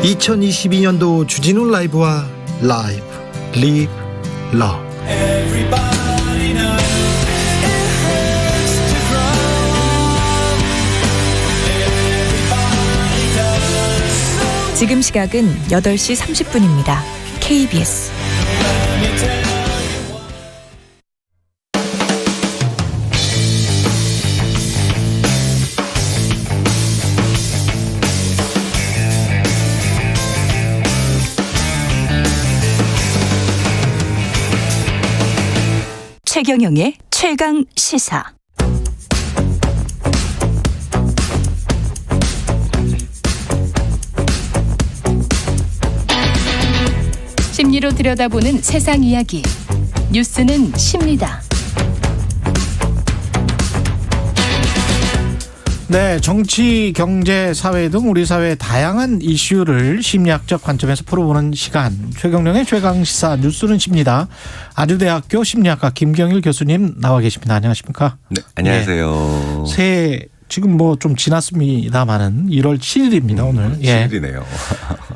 (2022년도) 주진우 라이브와 라이브 리브 러브. 지금 시각은 8시 30분입니다. KBS 최경영의 최강 시사. 심리로 들여다보는 세상 이야기. 뉴스는 십니다. 네, 정치, 경제, 사회 등 우리 사회의 다양한 이슈를 심리학적 관점에서 풀어보는 시간. 최경영의 최강시사 뉴스는 십니다. 아주대학교 심리학과 김경일 교수님 나와 계십니다. 안녕하십니까? 네, 안녕하세요. 네, 새해 지금 뭐 좀 지났습니다만은 1월 7일입니다 오늘. 7일이네요.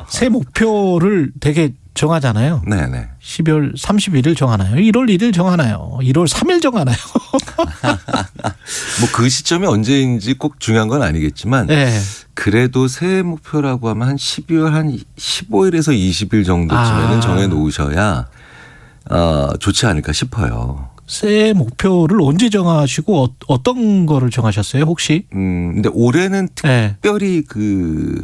새 목표를 되게 정하잖아요. 네네. 12월 31일 정하나요? 1월 1일 정하나요? 1월 3일 정하나요? 뭐 그 시점이 언제인지 꼭 중요한 건 아니겠지만 네. 그래도 새해 목표라고 하면 한 12월 한 15일에서 20일 정도쯤에는 정해 놓으셔야 좋지 않을까 싶어요. 새해 목표를 언제 정하시고 어떤 거를 정하셨어요 혹시? 근데 올해는 특별히 그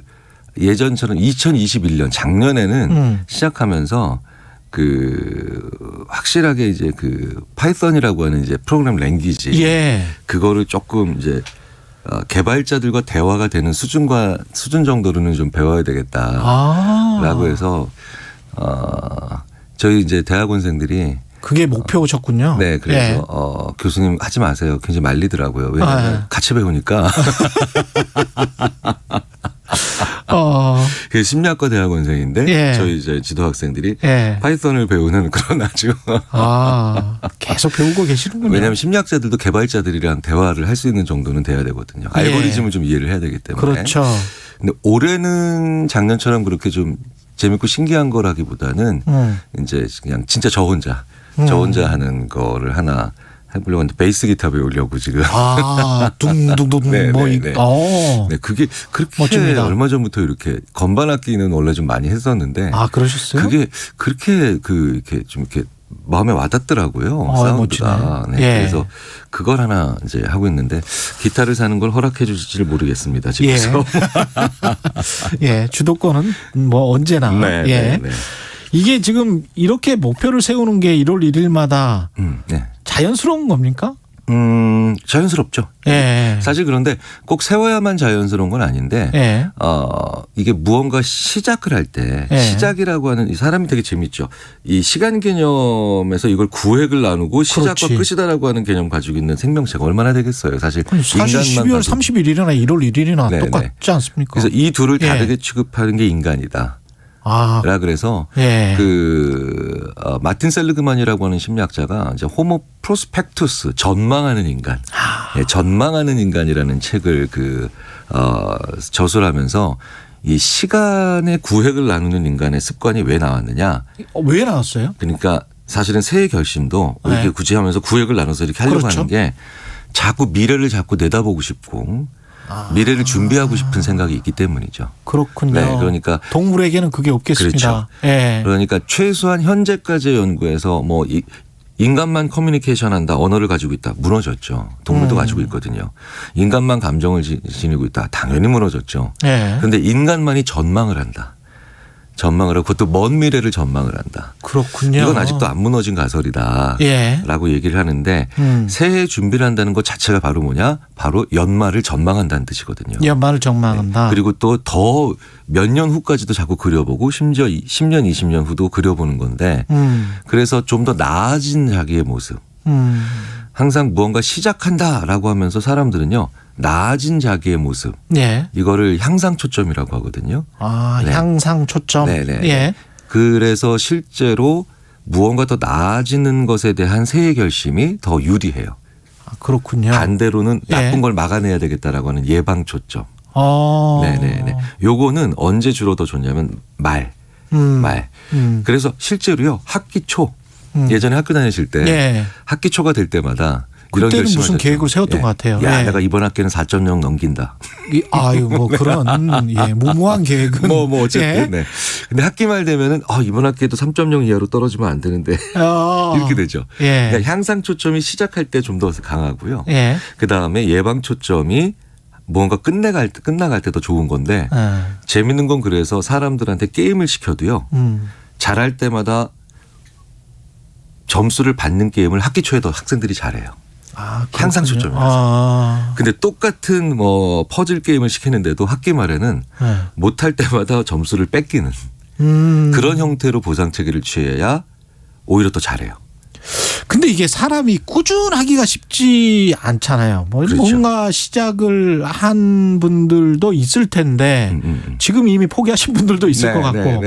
예전처럼 2021년 작년에는 시작하면서 그 확실하게 이제 그 파이썬이라고 하는 이제 프로그램 랭귀지 그거를 조금 이제 개발자들과 대화가 되는 수준 정도로는 좀 배워야 되겠다라고 해서 저희 이제 대학원생들이 그게 목표셨군요. 네, 그래서 교수님 하지 마세요. 굉장히 말리더라고요. 왜냐하면 같이 배우니까. 그 심리학과 대학원생인데 저희 이제 지도학생들이 파이썬을 배우는 그런 아주 계속 배우고 계시는군요. 왜냐하면 심리학자들도 개발자들이랑 대화를 할 수 있는 정도는 돼야 되거든요. 알고리즘을 좀 이해를 해야 되기 때문에. 그렇죠. 근데 올해는 작년처럼 그렇게 좀 재밌고 신기한 거라기보다는 이제 그냥 진짜 저 혼자 하는 거를 하나 해보려고 하는데 베이스 기타 배우려고 지금. 둥둥둥 네, 뭐 네, 네. 네, 그게 그렇게 멋집니다. 얼마 전부터 이렇게 건반 악기는 원래 좀 많이 했었는데. 그러셨어요? 그게 그렇게 이렇게 좀 이렇게 마음에 와닿더라고요. 사운드가. 네, 그래서 그걸 하나 이제 하고 있는데 기타를 사는 걸 허락해 주실지 모르겠습니다. 지금. 주도권은 뭐 언제나. 네. 이게 지금 이렇게 목표를 세우는 게 1월 1일마다 자연스러운 겁니까? 자연스럽죠. 사실 그런데 꼭 세워야만 자연스러운 건 아닌데 이게 무언가 시작을 할 때 시작이라고 하는 이 사람이 되게 재밌죠. 이 시간 개념에서 이걸 구획을 나누고 시작과 끝이다라고 하는 개념 가지고 있는 생명체가 얼마나 되겠어요. 사실 12월 31일이나 1월 1일이나 똑같지 않습니까? 그래서 이 둘을 다르게 취급하는 게 인간이다. 라 그래서 마틴 셀리그만이라고 하는 심리학자가 이제 호모 프로스펙투스 전망하는 인간, 전망하는 인간이라는 책을 저술을 하면서 이 시간의 구획을 나누는 인간의 습관이 왜 나왔느냐? 왜 나왔어요? 그러니까 사실은 새해 결심도 이렇게 굳이 하면서 구획을 나눠서 이렇게 하려고 하는 게 자꾸 미래를 자꾸 내다보고 싶고. 미래를 준비하고 싶은 생각이 있기 때문이죠. 그렇군요. 네, 그러니까 동물에게는 그게 없겠습니다. 그렇죠. 그러니까 최소한 현재까지의 연구에서 뭐 인간만 커뮤니케이션한다, 언어를 가지고 있다, 무너졌죠. 동물도 가지고 있거든요. 인간만 감정을 지니고 있다, 당연히 무너졌죠. 그런데 인간만이 전망을 한다. 전망을 하고 그것도 먼 미래를 전망을 한다. 그렇군요. 이건 아직도 안 무너진 가설이다. 예. 라고 얘기를 하는데 새해 준비를 한다는 것 자체가 바로 뭐냐? 바로 연말을 전망한다는 뜻이거든요. 연말을 전망한다. 네. 그리고 또 더 몇 년 후까지도 자꾸 그려보고 심지어 10년, 20년 후도 그려보는 건데 그래서 좀 더 나아진 자기의 모습. 항상 무언가 시작한다라고 하면서 사람들은요. 나아진 자기의 모습. 예. 이거를 향상 초점이라고 하거든요. 아, 네. 향상 초점. 네네. 예. 그래서 실제로 무언가 더 나아지는 것에 대한 새해 결심이 더 유리해요. 아, 그렇군요. 반대로는 예. 나쁜 걸 막아내야 되겠다라고 하는 예방 초점. 네네네. 요거는 언제 주로 더 좋냐면 말. 그래서 실제로요. 학기 초. 예전에 학교 다니실 때 예. 학기 초가 될 때마다 이런 그때는 결심을 무슨 하셨죠. 계획을 세웠던 예. 것 같아요. 야, 예. 내가 이번 학기는 4.0 넘긴다. 아유, 뭐 그런 예, 무모한 계획은 뭐 어쨌든. 예. 네. 근데 학기 말 되면은 이번 학기에도 3.0 이하로 떨어지면 안 되는데 이렇게 되죠. 예. 그러니까 향상 초점이 시작할 때 좀 더 강하고요. 예. 그 다음에 예방 초점이 뭔가 끝나갈 때 더 좋은 건데 재밌는 건 그래서 사람들한테 게임을 시켜도요. 잘할 때마다 점수를 받는 게임을 학기 초에 더 학생들이 잘해요. 아, 향상 초점이라서. 근데 똑같은 뭐 퍼즐 게임을 시키는데도 학기 말에는 못할 때마다 점수를 뺏기는 그런 형태로 보상 체계를 취해야 오히려 더 잘해요. 근데 이게 사람이 꾸준하기가 쉽지 않잖아요. 뭐 그렇죠. 뭔가 시작을 한 분들도 있을 텐데 지금 이미 포기하신 분들도 있을 것 같고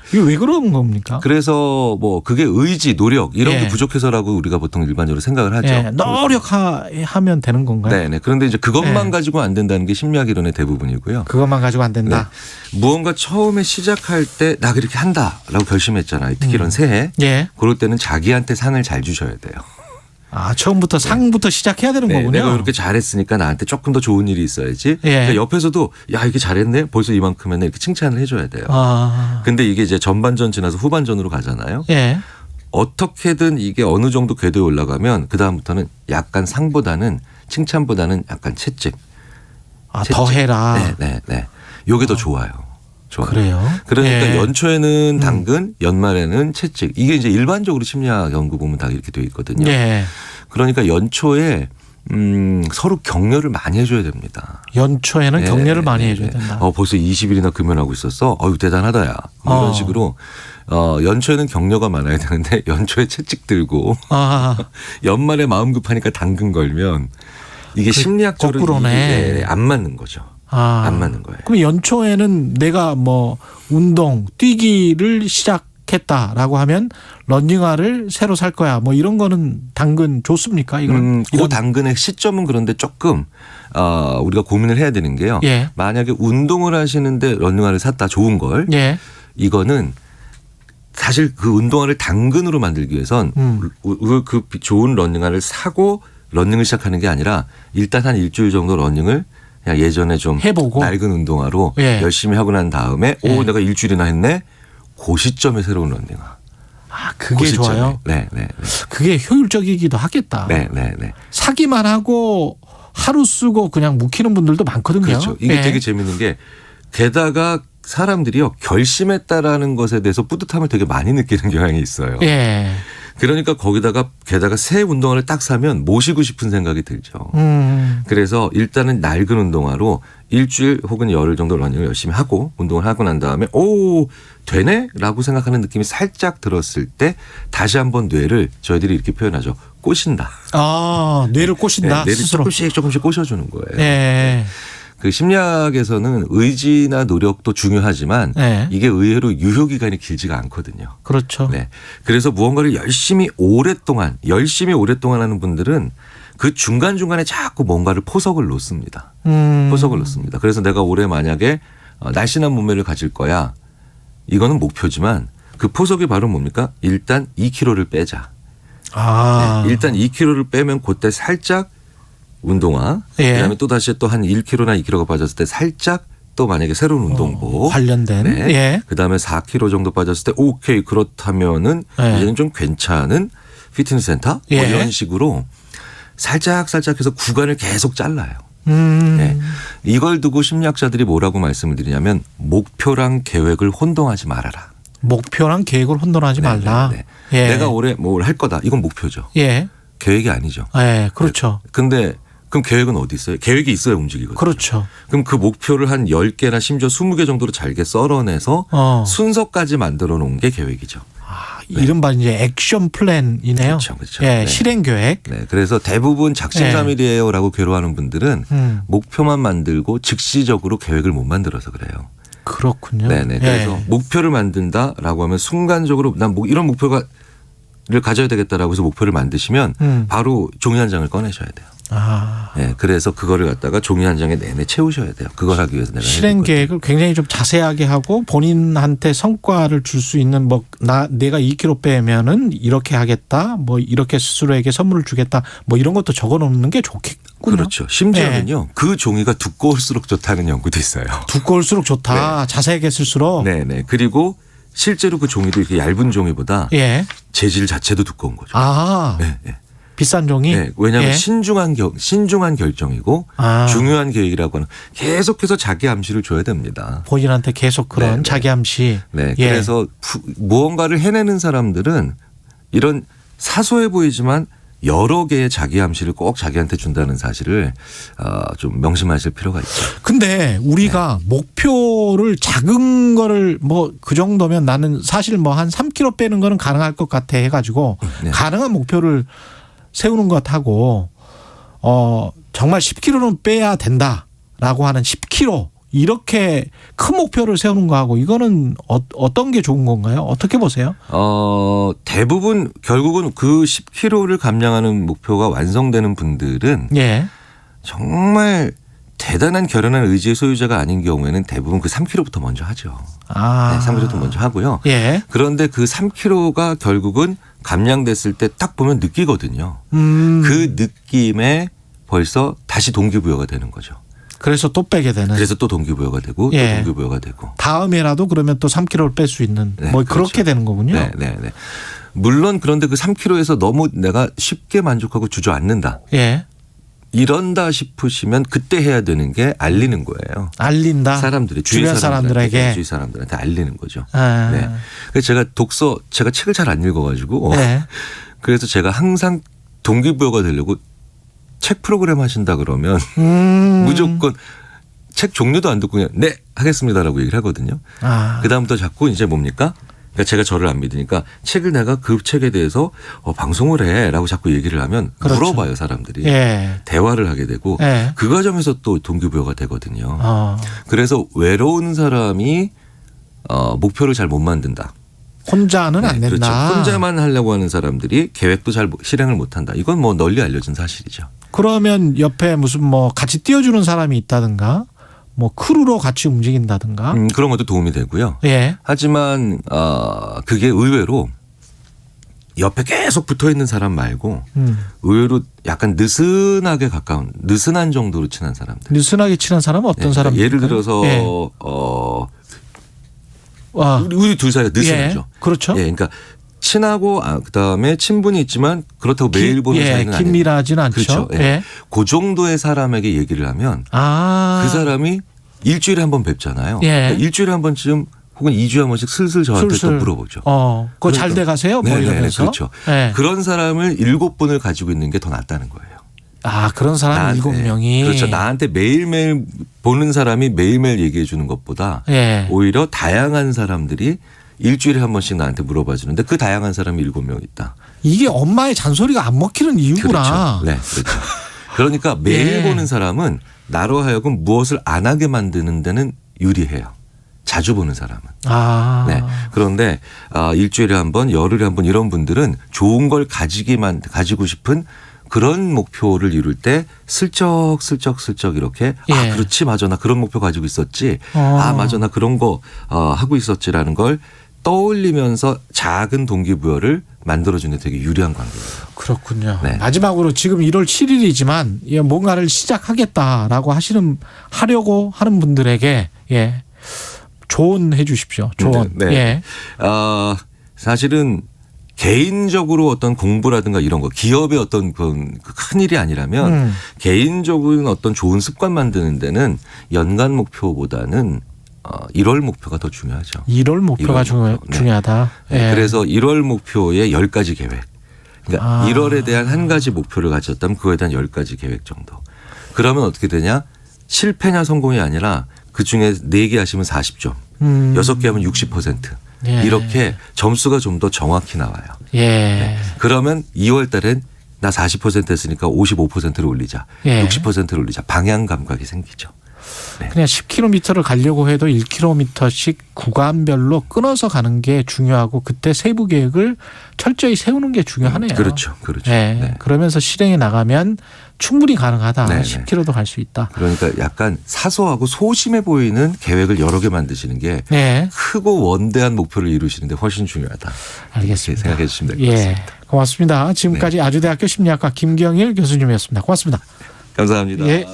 이게 왜 그런 겁니까? 그래서 뭐 그게 의지, 노력 이런 예. 게 부족해서라고 우리가 보통 일반적으로 생각을 하죠. 예, 노력하면 되는 건가요? 네네. 그런데 이제 그것만 가지고 안 된다는 게 심리학 이론의 대부분이고요. 그것만 가지고 안 된다. 네. 무언가 처음에 시작할 때 나 그렇게 한다라고 결심했잖아요. 특히 이런 새해. 예. 그럴 때는 자기한테 상을 잘 주셔야 돼요. 아, 처음부터 상부터 시작해야 되는 거군요. 내가 이렇게 잘했으니까 나한테 조금 더 좋은 일이 있어야지. 예. 그러니까 옆에서도 야 이게 잘했네. 벌써 이만큼은 이렇게 칭찬을 해줘야 돼요. 아. 근데 이게 이제 전반전 지나서 후반전으로 가잖아요. 예. 어떻게든 이게 어느 정도 궤도에 올라가면 그 다음부터는 약간 상보다는 칭찬보다는 약간 채찍. 아, 더 해라. 네. 요게 더 좋아요. 그래요? 그러니까 예. 연초에는 당근, 연말에는 채찍. 이게 이제 일반적으로 심리학 연구 보면 다 이렇게 돼 있거든요. 예. 그러니까 연초에 서로 격려를 많이 해줘야 됩니다. 연초에는 격려를 많이 해줘야 된다. 벌써 20일이나 금연하고 있었어. 어유 대단하다 야. 뭐 이런 식으로 연초에는 격려가 많아야 되는데 연초에 채찍 들고 연말에 마음 급하니까 당근 걸면 이게 심리학적으로 거꾸로네. 안 맞는 거죠. 안 맞는 거예요. 그럼 연초에는 내가 뭐 운동, 뛰기를 시작했다라고 하면 러닝화를 새로 살 거야. 뭐 이런 거는 당근 좋습니까? 이런 그 당근의 시점은 그런데 조금 우리가 고민을 해야 되는 게요. 예. 만약에 운동을 하시는데 러닝화를 샀다 좋은 걸 예. 이거는 사실 그 운동화를 당근으로 만들기 위해선 그 좋은 러닝화를 사고 러닝을 시작하는 게 아니라 일단 한 일주일 정도 러닝을 그냥 예전에 좀 해보고 낡은 운동화로 예. 열심히 하고 난 다음에 내가 일주일이나 했네. 그 시점에 새로운 러닝화. 아, 그게 좋아요. 네. 그게 효율적이기도 하겠다. 네. 사기만 하고 하루 쓰고 그냥 묵히는 분들도 많거든요. 그렇죠. 이게 되게 재밌는 게 게다가 사람들이요 결심했다라는 것에 대해서 뿌듯함을 되게 많이 느끼는 경향이 있어요. 예. 그러니까 게다가 새 운동화를 딱 사면 모시고 싶은 생각이 들죠. 그래서 일단은 낡은 운동화로 일주일 혹은 열흘 정도 러닝을 열심히 하고 운동을 하고 난 다음에 되네? 라고 생각하는 느낌이 살짝 들었을 때 다시 한번 뇌를 저희들이 이렇게 표현하죠. 꼬신다. 아, 뇌를 꼬신다. 뇌를 스스로. 조금씩 꼬셔주는 거예요. 네. 그 심리학에서는 의지나 노력도 중요하지만 이게 의외로 유효기간이 길지가 않거든요. 그렇죠. 네. 그래서 무언가를 열심히 오랫동안 하는 분들은 그 중간중간에 자꾸 뭔가를 포석을 놓습니다. 포석을 놓습니다. 그래서 내가 올해 만약에 날씬한 몸매를 가질 거야. 이거는 목표지만 그 포석이 바로 뭡니까? 일단 2kg를 빼자. 네. 일단 2kg를 빼면 그때 살짝 운동화, 그다음에 또 다시 또 한 1kg나 2kg가 빠졌을 때 살짝 또 만약에 새로운 운동복 관련된, 그다음에 4kg 정도 빠졌을 때 오케이 그렇다면은 이제는 좀 괜찮은 피트니스 센터 뭐 이런 식으로 살짝 해서 구간을 계속 잘라요. 네. 이걸 두고 심리학자들이 뭐라고 말씀을 드리냐면 목표랑 계획을 혼동하지 말아라. 목표랑 계획을 혼돈하지 말라. 예. 내가 올해 뭘 할 거다. 이건 목표죠. 예. 계획이 아니죠. 예, 그렇죠. 근데 그럼 계획은 어디 있어요? 계획이 있어야 움직이거든요. 그렇죠. 그럼 그 목표를 한 10개나 심지어 20개 정도로 잘게 썰어내서 순서까지 만들어 놓은 게 계획이죠. 이른바 이제 액션 플랜이네요. 그렇죠. 예, 네. 실행 계획. 네, 그래서 대부분 작심삼일이에요라고 괴로워하는 분들은 목표만 만들고 즉시적으로 계획을 못 만들어서 그래요. 그렇군요. 네네. 그래서 목표를 만든다라고 하면 순간적으로 난 이런 목표를 가져야 되겠다라고 해서 목표를 만드시면 바로 종이 한 장을 꺼내셔야 돼요. 네, 그래서 그거를 갖다가 종이 한 장에 내내 채우셔야 돼요. 그걸 하기 위해서 내가 실행 계획을 굉장히 좀 자세하게 하고 본인한테 성과를 줄 수 있는 내가 2kg 빼면은 이렇게 하겠다. 뭐 이렇게 스스로에게 선물을 주겠다. 뭐 이런 것도 적어 놓는 게 좋겠군요. 그렇죠. 심지어는요. 그 종이가 두꺼울수록 좋다는 연구도 있어요. 두꺼울수록 좋다. 자세하게 쓸수록. 네네. 그리고 실제로 그 종이도 이렇게 얇은 종이보다 재질 자체도 두꺼운 거죠. 네. 비싼 종이? 네. 왜냐하면 신중한 결정이고 중요한 계획이라고 하는 계속해서 자기 암시를 줘야 됩니다. 본인한테 계속 그런 자기 암시. 네. 그래서 무언가를 해내는 사람들은 이런 사소해 보이지만 여러 개의 자기 암시를 꼭 자기한테 준다는 사실을 좀 명심하실 필요가 있죠. 근데 우리가 목표를 작은 거를 뭐 그 정도면 나는 사실 뭐 한 3kg 빼는 거는 가능할 것 같아 해가지고 가능한 목표를 세우는 것하고 정말 10kg는 빼야 된다라고 하는 10kg 이렇게 큰 목표를 세우는 거하고 이거는 어떤 게 좋은 건가요? 어떻게 보세요? 대부분 결국은 그 10kg를 감량하는 목표가 완성되는 분들은 정말 대단한 결연한 의지의 소유자가 아닌 경우에는 대부분 그 3kg부터 먼저 하죠. 네, 3kg부터 먼저 하고요. 그런데 그 3kg가 결국은 감량됐을 때 딱 보면 느끼거든요. 그 느낌에 벌써 다시 동기부여가 되는 거죠. 그래서 또 빼게 되는. 그래서 또 동기부여가 되고 또 동기부여가 되고. 다음에라도 그러면 또 3kg를 뺄 수 있는 뭐 그렇게 되는 거군요. 네. 물론 그런데 그 3kg에서 너무 내가 쉽게 만족하고 주저앉는다. 이런다 싶으시면 그때 해야 되는 게 알리는 거예요. 알린다. 사람들이 주변 사람들에게 주위 사람들한테 알리는 거죠. 네. 그래서 제가 책을 잘 안 읽어가지고 그래서 제가 항상 동기부여가 되려고 책 프로그램 하신다 그러면 무조건 책 종류도 안 듣고 그냥 네 하겠습니다라고 얘기를 하거든요. 그다음부터 자꾸 이제 뭡니까? 그러니까 제가 저를 안 믿으니까 책을 내가 그 책에 대해서 방송을 해라고 자꾸 얘기를 하면 물어봐요 사람들이. 대화를 하게 되고 그 과정에서 또 동기부여가 되거든요. 그래서 외로운 사람이 목표를 잘 못 만든다. 혼자는 안 된다. 그렇죠. 혼자만 하려고 하는 사람들이 계획도 잘 실행을 못한다. 이건 뭐 널리 알려진 사실이죠. 그러면 옆에 무슨 뭐 같이 띄워주는 사람이 있다든가 뭐 크루로 같이 움직인다든가 그런 것도 도움이 되고요. 하지만 그게 의외로 옆에 계속 붙어 있는 사람 말고 의외로 약간 느슨한 정도로 친한 사람들. 느슨하게 친한 사람은 어떤 사람들? 예를 들어서 우리 둘 사이가 느슨하죠. 그렇죠. 그러니까 친하고 그다음에 친분이 있지만 그렇다고 매일 보는 사이는 아니에요. 긴밀하지는 않죠. 그렇죠. 그 정도의 사람에게 얘기를 하면 그 사람이 일주일에 한 번 뵙잖아요. 그러니까 일주일에 한 번쯤 혹은 2주에 한 번씩 슬슬 저한테 또 물어보죠. 그거 잘 돼 가세요? 뭐 이러면서. 그렇죠. 그런 사람을 7분을 가지고 있는 게 더 낫다는 거예요. 그런 사람 7명이. 그렇죠. 나한테 매일매일 보는 사람이 매일매일 얘기해 주는 것보다 오히려 다양한 사람들이 일주일에 한 번씩 나한테 물어봐 주는데 그 다양한 사람이 7명 있다. 이게 엄마의 잔소리가 안 먹히는 이유구나. 그렇죠. 그렇죠. 그러니까 매일 보는 사람은 나로 하여금 무엇을 안 하게 만드는 데는 유리해요. 자주 보는 사람은. 그런데 일주일에 한 번, 열흘에 한 번 이런 분들은 좋은 걸 가지고 싶은 그런 목표를 이룰 때 슬쩍 이렇게 그렇지 맞아 나 그런 목표 가지고 있었지. 맞아 나 그런 거 하고 있었지라는 걸 떠올리면서 작은 동기부여를 만들어주는 되게 유리한 관계예요. 그렇군요. 마지막으로 지금 1월 7일이지만 뭔가를 시작하겠다라고 하려고 하는 분들에게 조언해 주십시오. 조언. 사실은 개인적으로 어떤 공부라든가 이런 거 기업의 어떤 큰 일이 아니라면 개인적인 어떤 좋은 습관 만드는 데는 연간 목표보다는 1월 목표가 더 중요하죠. 1월 목표가 중요하다. 네. 그래서 1월 목표에 10가지 계획. 그러니까 1월에 대한 한 가지 목표를 가졌다면 그거에 대한 10가지 계획 정도. 그러면 어떻게 되냐? 실패냐 성공이 아니라 그중에 4개 하시면 40점. 6개 하면 60%. 예. 이렇게 점수가 좀 더 정확히 나와요. 예. 네. 그러면 2월 달엔 나 40% 했으니까 55%를 올리자. 예. 60%를 올리자. 방향 감각이 생기죠. 네. 그냥 10km를 가려고 해도 1km씩 구간별로 끊어서 가는 게 중요하고 그때 세부 계획을 철저히 세우는 게 중요하네요. 그렇죠. 네. 네. 그러면서 실행에 나가면 충분히 가능하다. 네네. 10km도 갈 수 있다. 그러니까 약간 사소하고 소심해 보이는 계획을 여러 개 만드시는 게 네. 크고 원대한 목표를 이루시는 데 훨씬 중요하다. 알겠습니다. 생각해 주시면 될 것 같습니다. 고맙습니다. 지금까지 아주대학교 심리학과 김경일 교수님이었습니다. 고맙습니다. 감사합니다. 예.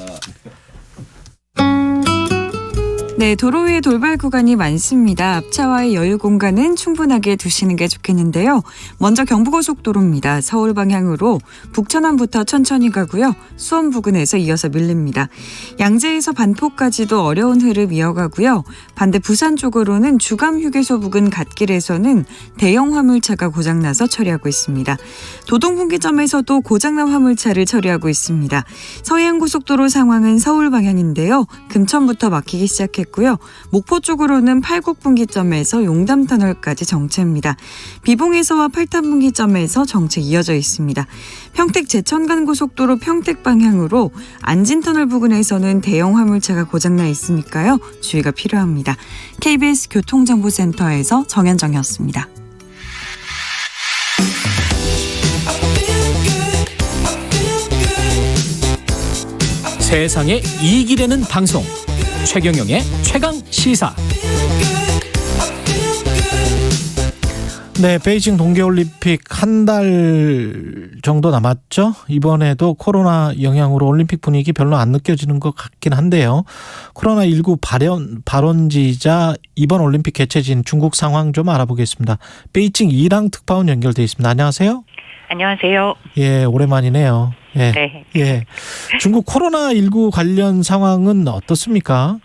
네, 도로 위에 돌발 구간이 많습니다. 앞차와의 여유 공간은 충분하게 두시는 게 좋겠는데요. 먼저 경부고속도로입니다. 서울 방향으로 북천안부터 천천히 가고요. 수원 부근에서 이어서 밀립니다. 양재에서 반포까지도 어려운 흐름 이어가고요. 반대 부산 쪽으로는 주감휴게소 부근 갓길에서는 대형 화물차가 고장나서 처리하고 있습니다. 도동분기점에서도 고장난 화물차를 처리하고 있습니다. 서해안고속도로 상황은 서울 방향인데요. 금천부터 막히기 시작했고 고요. 목포 쪽으로는 팔곡분기점에서 용담터널까지 정체입니다. 비봉에서와 팔탄분기점에서 정체 이어져 있습니다. 평택 제천간 고속도로 평택 방향으로 안진터널 부근에서는 대형 화물차가 고장나 있으니까요. 주의가 필요합니다. KBS 교통정보센터에서 정현정이었습니다. 세상에 이익이 되는 방송 최경영의 최강시사. 네, 베이징 동계올림픽 한 달 정도 남았죠. 이번에도 코로나 영향으로 올림픽 분위기 별로 안 느껴지는 것 같긴 한데요. 코로나19 발원지이자 이번 올림픽 개최지인 중국 상황 좀 알아보겠습니다. 베이징 이랑 특파원 연결돼 있습니다. 안녕하세요. 안녕하세요. 예, 오랜만이네요. 예. 네. 예. 중국 코로나19 관련 상황은 어떻습니까?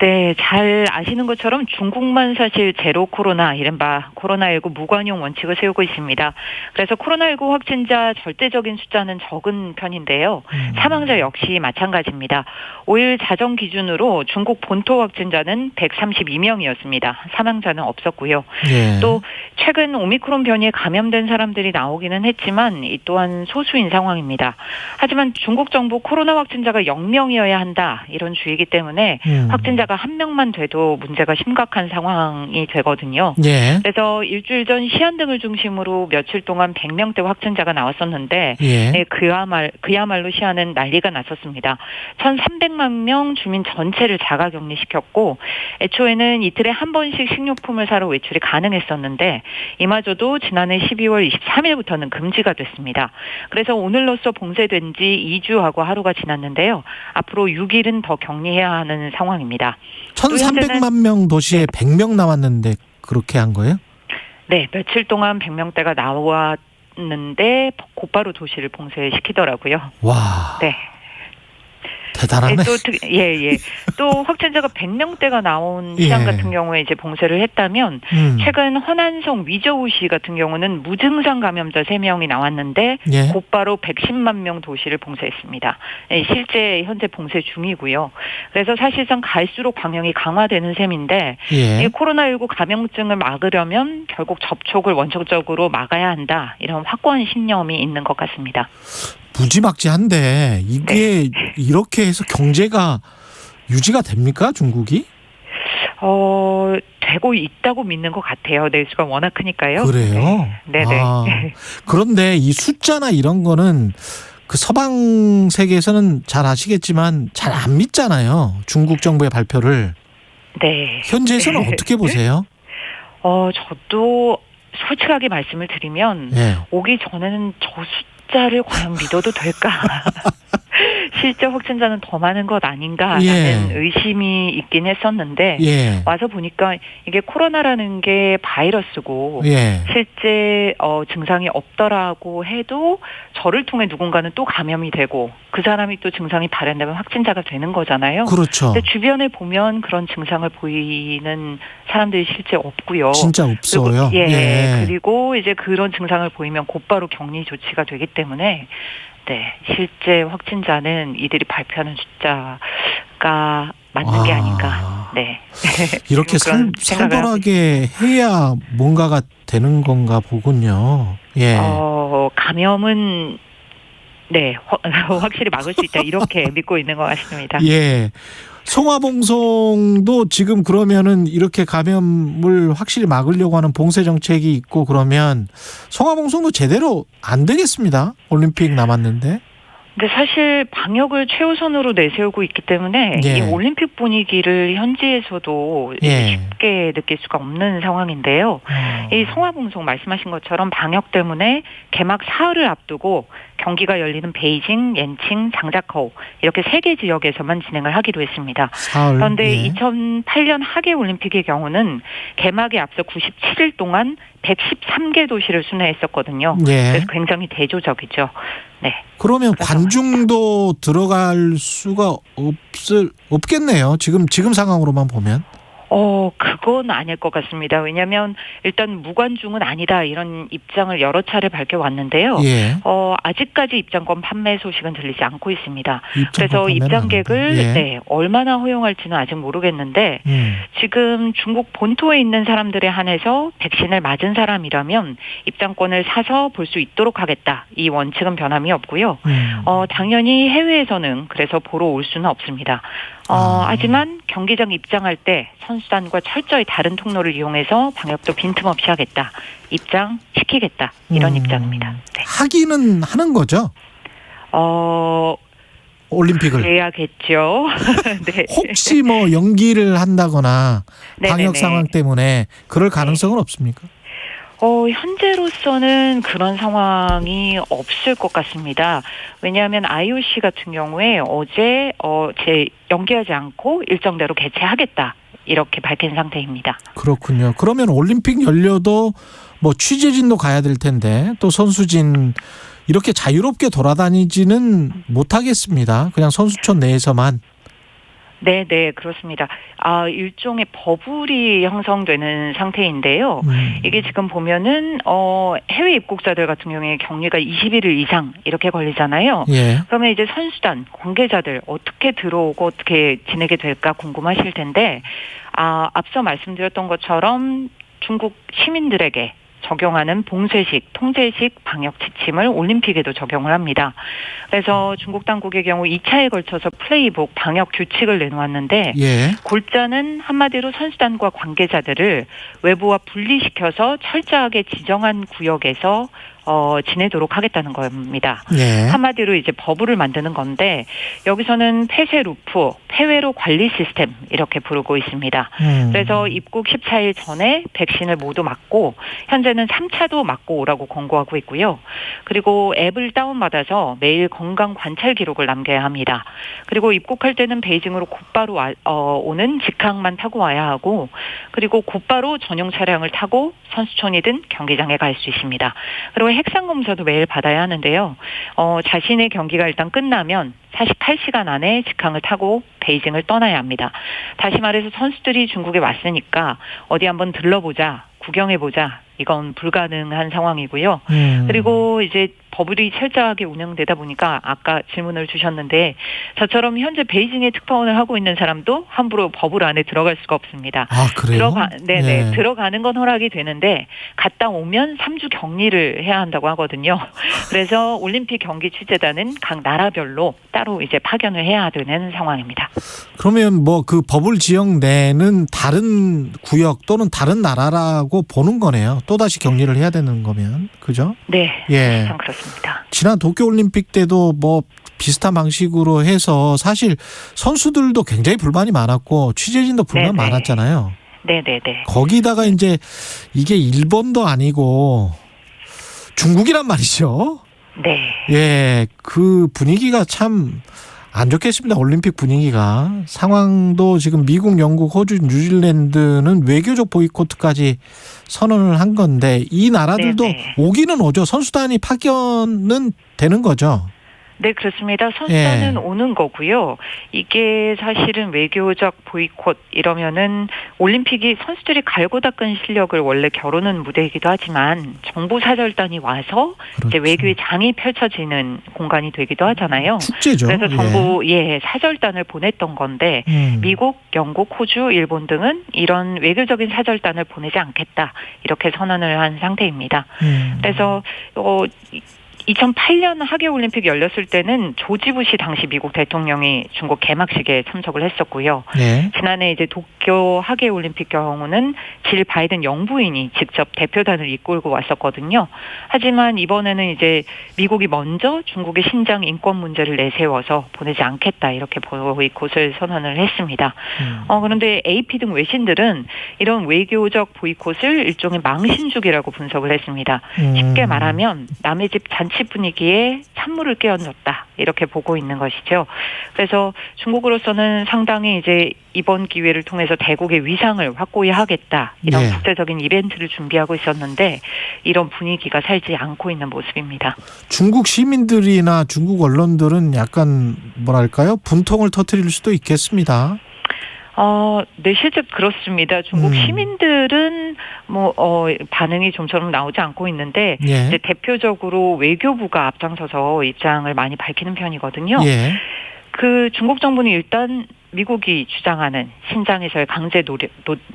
네, 잘 아시는 것처럼 중국만 사실 제로 코로나, 이른바 코로나19 무관용 원칙을 세우고 있습니다. 그래서 코로나19 확진자 절대적인 숫자는 적은 편인데요. 사망자 역시 마찬가지입니다. 5일 자정 기준으로 중국 본토 확진자는 132명이었습니다. 사망자는 없었고요. 예. 또 최근 오미크론 변이에 감염된 사람들이 나오기는 했지만 이 또한 소수인 상황입니다. 하지만 중국 정부 코로나 확진자가 0명이어야 한다, 이런 주의이기 때문에 확진자가 한 명만 돼도 문제가 심각한 상황이 되거든요. 예. 그래서 일주일 전 시안 등을 중심으로 며칠 동안 100명대 확진자가 나왔었는데 예. 네, 그야말로 시안은 난리가 났었습니다. 1,300만 명 주민 전체를 자가격리시켰고 애초에는 이틀에 한 번씩 식료품을 사러 외출이 가능했었는데 이마저도 지난해 12월 23일부터는 금지가 됐습니다. 그래서 오늘로써 봉쇄된 지 2주하고 하루가 지났는데요. 앞으로 6일은 더 격리해야 하는 상황입니다. 1,300만 명 도시에 100명 나왔는데 그렇게 한 거예요? 네, 며칠 동안 100명대가 나왔는데 곧바로 도시를 봉쇄시키더라고요. 와. 네. 대단하네. 또 확진자가 100명대가 나온 시안 같은 경우에 이제 봉쇄를 했다면 최근 허난성 위저우시 같은 경우는 무증상 감염자 3명이 나왔는데 곧바로 110만 명 도시를 봉쇄했습니다. 실제 현재 봉쇄 중이고요. 그래서 사실상 갈수록 방역이 강화되는 셈인데 이 코로나19 감염증을 막으려면 결국 접촉을 원천적으로 막아야 한다, 이런 확고한 신념이 있는 것 같습니다. 무지막지한데 이게 이렇게 해서 경제가 유지가 됩니까, 중국이? 되고 있다고 믿는 것 같아요. 내수가 워낙 크니까요. 그래요? 네. 그런데 이 숫자나 이런 거는 그 서방 세계에서는 잘 아시겠지만 잘 안 믿잖아요. 중국 정부의 발표를. 네. 현재에서는 어떻게 보세요? 저도 솔직하게 말씀을 드리면 오기 전에는 저 숫자를 과연 믿어도 될까? 실제 확진자는 더 많은 것 아닌가라는 의심이 있긴 했었는데 와서 보니까 이게 코로나라는 게 바이러스고 실제 증상이 없더라고 해도 저를 통해 누군가는 또 감염이 되고 그 사람이 또 증상이 발현되면 확진자가 되는 거잖아요. 그렇죠. 근데 주변에 보면 그런 증상을 보이는 사람들이 실제 없고요. 진짜 없어요. 그리고 이제 그런 증상을 보이면 곧바로 격리 조치가 되기 때문에 실제 확진자는 이들이 발표하는 숫자가 맞는 게 아닌가. 이렇게 살벌하게 해야 뭔가가 되는 건가 보군요. 감염은 확실히 막을 수 있다 이렇게 믿고 있는 것 같습니다. 송화봉송도 지금 그러면은 이렇게 감염을 확실히 막으려고 하는 봉쇄 정책이 있고 그러면 송화봉송도 제대로 안 되겠습니다. 올림픽 남았는데. 근데 사실 방역을 최우선으로 내세우고 있기 때문에 이 올림픽 분위기를 현지에서도 쉽게 느낄 수가 없는 상황인데요. 이 송화봉송 말씀하신 것처럼 방역 때문에 개막 사흘을 앞두고 경기가 열리는 베이징, 옌칭, 장자커우 이렇게 3개 지역에서만 진행을 하기로 했습니다. 그런데 2008년 하계 올림픽의 경우는 개막에 앞서 97일 동안 113개 도시를 순회했었거든요. 그래서 굉장히 대조적이죠. 그러면 관중도 들어갈 수가 없겠네요. 지금 상황으로만 보면. 그건 아닐 것 같습니다. 왜냐하면 일단 무관중은 아니다 이런 입장을 여러 차례 밝혀왔는데요. 아직까지 입장권 판매 소식은 들리지 않고 있습니다. 그래서 입장객을 얼마나 허용할지는 아직 모르겠는데 지금 중국 본토에 있는 사람들에 한해서 백신을 맞은 사람이라면 입장권을 사서 볼 수 있도록 하겠다. 이 원칙은 변함이 없고요. 당연히 해외에서는 그래서 보러 올 수는 없습니다. 하지만 경기장 입장할 때 선수단과 철저히 다른 통로를 이용해서 방역도 빈틈없이 하겠다. 입장시키겠다. 이런 입장입니다. 하기는 하는 거죠? 올림픽을. 해야겠죠. 혹시 뭐 연기를 한다거나 방역 상황 때문에 그럴 가능성은 없습니까? 현재로서는 그런 상황이 없을 것 같습니다. 왜냐하면 IOC 같은 경우에 어제 연기하지 않고 일정대로 개최하겠다 이렇게 밝힌 상태입니다. 그렇군요. 그러면 올림픽 열려도 뭐 취재진도 가야 될 텐데 또 선수진 이렇게 자유롭게 돌아다니지는 못하겠습니다. 그냥 선수촌 내에서만. 네, 그렇습니다. 일종의 버블이 형성되는 상태인데요. 이게 지금 보면은 해외 입국자들 같은 경우에 격리가 21일 이상 이렇게 걸리잖아요. 그러면 이제 선수단, 관계자들 어떻게 들어오고 어떻게 지내게 될까 궁금하실 텐데 앞서 말씀드렸던 것처럼 중국 시민들에게 적용하는 봉쇄식, 통제식 방역 지침을 올림픽에도 적용을 합니다. 그래서 중국 당국의 경우 2차에 걸쳐서 플레이북 방역 규칙을 내놓았는데 골자는 한마디로 선수단과 관계자들을 외부와 분리시켜서 철저하게 지정한 구역에서 지내도록 하겠다는 겁니다. 한마디로 이제 버블을 만드는 건데 여기서는 폐쇄 루프, 폐회로 관리 시스템 이렇게 부르고 있습니다. 그래서 입국 14일 전에 백신을 모두 맞고 현재는 3차도 맞고 오라고 권고하고 있고요. 그리고 앱을 다운받아서 매일 건강 관찰 기록을 남겨야 합니다. 그리고 입국할 때는 베이징으로 곧바로 오는 직항만 타고 와야 하고 그리고 곧바로 전용 차량을 타고 선수촌이든 경기장에 갈 수 있습니다. 그리고 핵산 검사도 매일 받아야 하는데요. 자신의 경기가 일단 끝나면 48시간 안에 직항을 타고 베이징을 떠나야 합니다. 다시 말해서 선수들이 중국에 왔으니까 어디 한번 들러보자, 구경해보자. 이건 불가능한 상황이고요. 그리고 이제 버블이 철저하게 운영되다 보니까 아까 질문을 주셨는데 저처럼 현재 베이징에 특파원을 하고 있는 사람도 함부로 버블 안에 들어갈 수가 없습니다. 그래요? 들어가는 건 허락이 되는데 갔다 오면 3주 격리를 해야 한다고 하거든요. 그래서 올림픽 경기 취재단은 각 나라별로 따로 이제 파견을 해야 되는 상황입니다. 그러면 뭐 그 버블 지역 내는 다른 구역 또는 다른 나라라고 보는 거네요. 또다시 격리를 해야 되는 거면. 그죠? 네. 그렇습니다. 지난 도쿄올림픽 때도 뭐 비슷한 방식으로 해서 사실 선수들도 굉장히 불만이 많았고 취재진도 불만 많았잖아요. 거기다가 이제 이게 일본도 아니고 중국이란 말이죠. 그 분위기가 참 안 좋겠습니다. 올림픽 분위기가. 상황도 지금 미국, 영국, 호주, 뉴질랜드는 외교적 보이콧까지 선언을 한 건데 이 나라들도 네네. 오기는 오죠. 선수단이 파견은 되는 거죠. 네, 그렇습니다. 선수단은 오는 거고요. 이게 사실은 외교적 보이콧 이러면은 올림픽이 선수들이 갈고 닦은 실력을 원래 겨루는 무대이기도 하지만 정부 사절단이 와서 그렇죠. 이제 외교의 장이 펼쳐지는 공간이 되기도 하잖아요. 축제죠. 그래서 정부 사절단을 보냈던 건데 미국, 영국, 호주, 일본 등은 이런 외교적인 사절단을 보내지 않겠다 이렇게 선언을 한 상태입니다. 그래서 2008년 하계올림픽 열렸을 때는 조지 부시 당시 미국 대통령이 중국 개막식에 참석을 했었고요. 네. 지난해 이제 도쿄 하계올림픽 경우는 질 바이든 영부인이 직접 대표단을 이끌고 왔었거든요. 하지만 이번에는 이제 미국이 먼저 중국의 신장 인권 문제를 내세워서 보내지 않겠다 이렇게 보이콧을 선언을 했습니다. 그런데 AP 등 외신들은 이런 외교적 보이콧을 일종의 망신주기라고 분석을 했습니다. 쉽게 말하면 남의 집 잔치 분위기에 찬물을 끼얹었다 이렇게 보고 있는 것이죠. 그래서 중국으로서는 상당히 이제 이번 기회를 통해서 대국의 위상을 확고히 하겠다 이런 국제적인 이벤트를 준비하고 있었는데 이런 분위기가 살지 않고 있는 모습입니다. 중국 시민들이나 중국 언론들은 약간 뭐랄까요? 분통을 터뜨릴 수도 있겠습니다. 네, 실제 그렇습니다. 중국 시민들은 반응이 좀처럼 나오지 않고 있는데 이제 대표적으로 외교부가 앞장서서 입장을 많이 밝히는 편이거든요. 그 중국 정부는 일단 미국이 주장하는 신장에서의 강제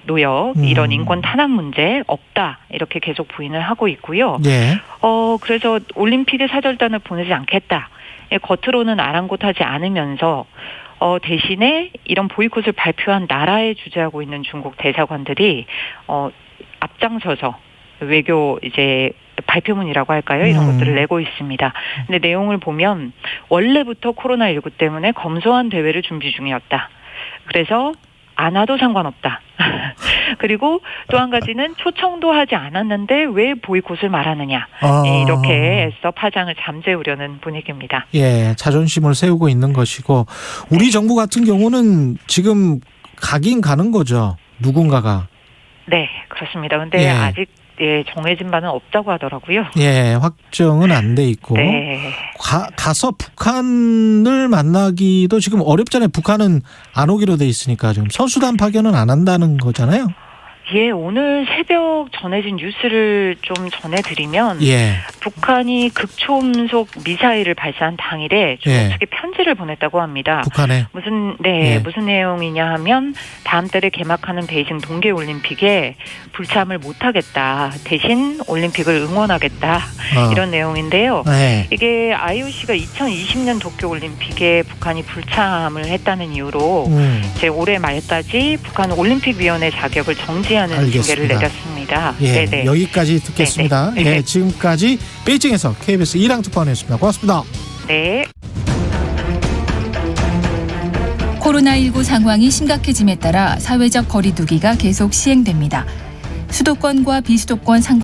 노역 이런 인권 탄압 문제 없다 이렇게 계속 부인을 하고 있고요. 그래서 올림픽의 사절단을 보내지 않겠다. 겉으로는 아랑곳하지 않으면서 대신에 이런 보이콧을 발표한 나라에 주재하고 있는 중국 대사관들이 앞장서서 외교 이제 발표문이라고 할까요? 이런 것들을 내고 있습니다. 근데 내용을 보면 원래부터 코로나19 때문에 검소한 대회를 준비 중이었다. 그래서 안 와도 상관없다. 그리고 또 한 가지는 초청도 하지 않았는데 왜 보이콧을 말하느냐. 이렇게 애써 파장을 잠재우려는 분위기입니다. 자존심을 세우고 있는 것이고 우리 정부 같은 경우는 지금 가긴 가는 거죠. 누군가가. 네, 그렇습니다. 그런데 아직 정해진 바는 없다고 하더라고요. 확정은 안 돼 있고. 가서 북한을 만나기도 지금 어렵잖아요. 북한은 안 오기로 돼 있으니까 지금 선수단 파견은 안 한다는 거잖아요. 오늘 새벽 전해진 뉴스를 좀 전해드리면 북한이 극초음속 미사일을 발사한 당일에 중국 측에 편지를 보냈다고 합니다. 북한에? 무슨 내용이냐 하면 다음 달에 개막하는 베이징 동계올림픽에 불참을 못하겠다. 대신 올림픽을 응원하겠다. 이런 내용인데요. 이게 IOC가 2020년 도쿄올림픽에 북한이 불참을 했다는 이유로 이제 올해 말까지 북한 올림픽위원회 자격을 정지하는 징계를 내렸습니다. 네네. 여기까지 듣겠습니다. 지금까지 베이징에서 KBS 이랑 특파원이었습니다. 고맙습니다. 네. 코로나19 상황이 심각해짐에 따라 사회적 거리 두기가 계속 시행됩니다. 수도권과 비수도권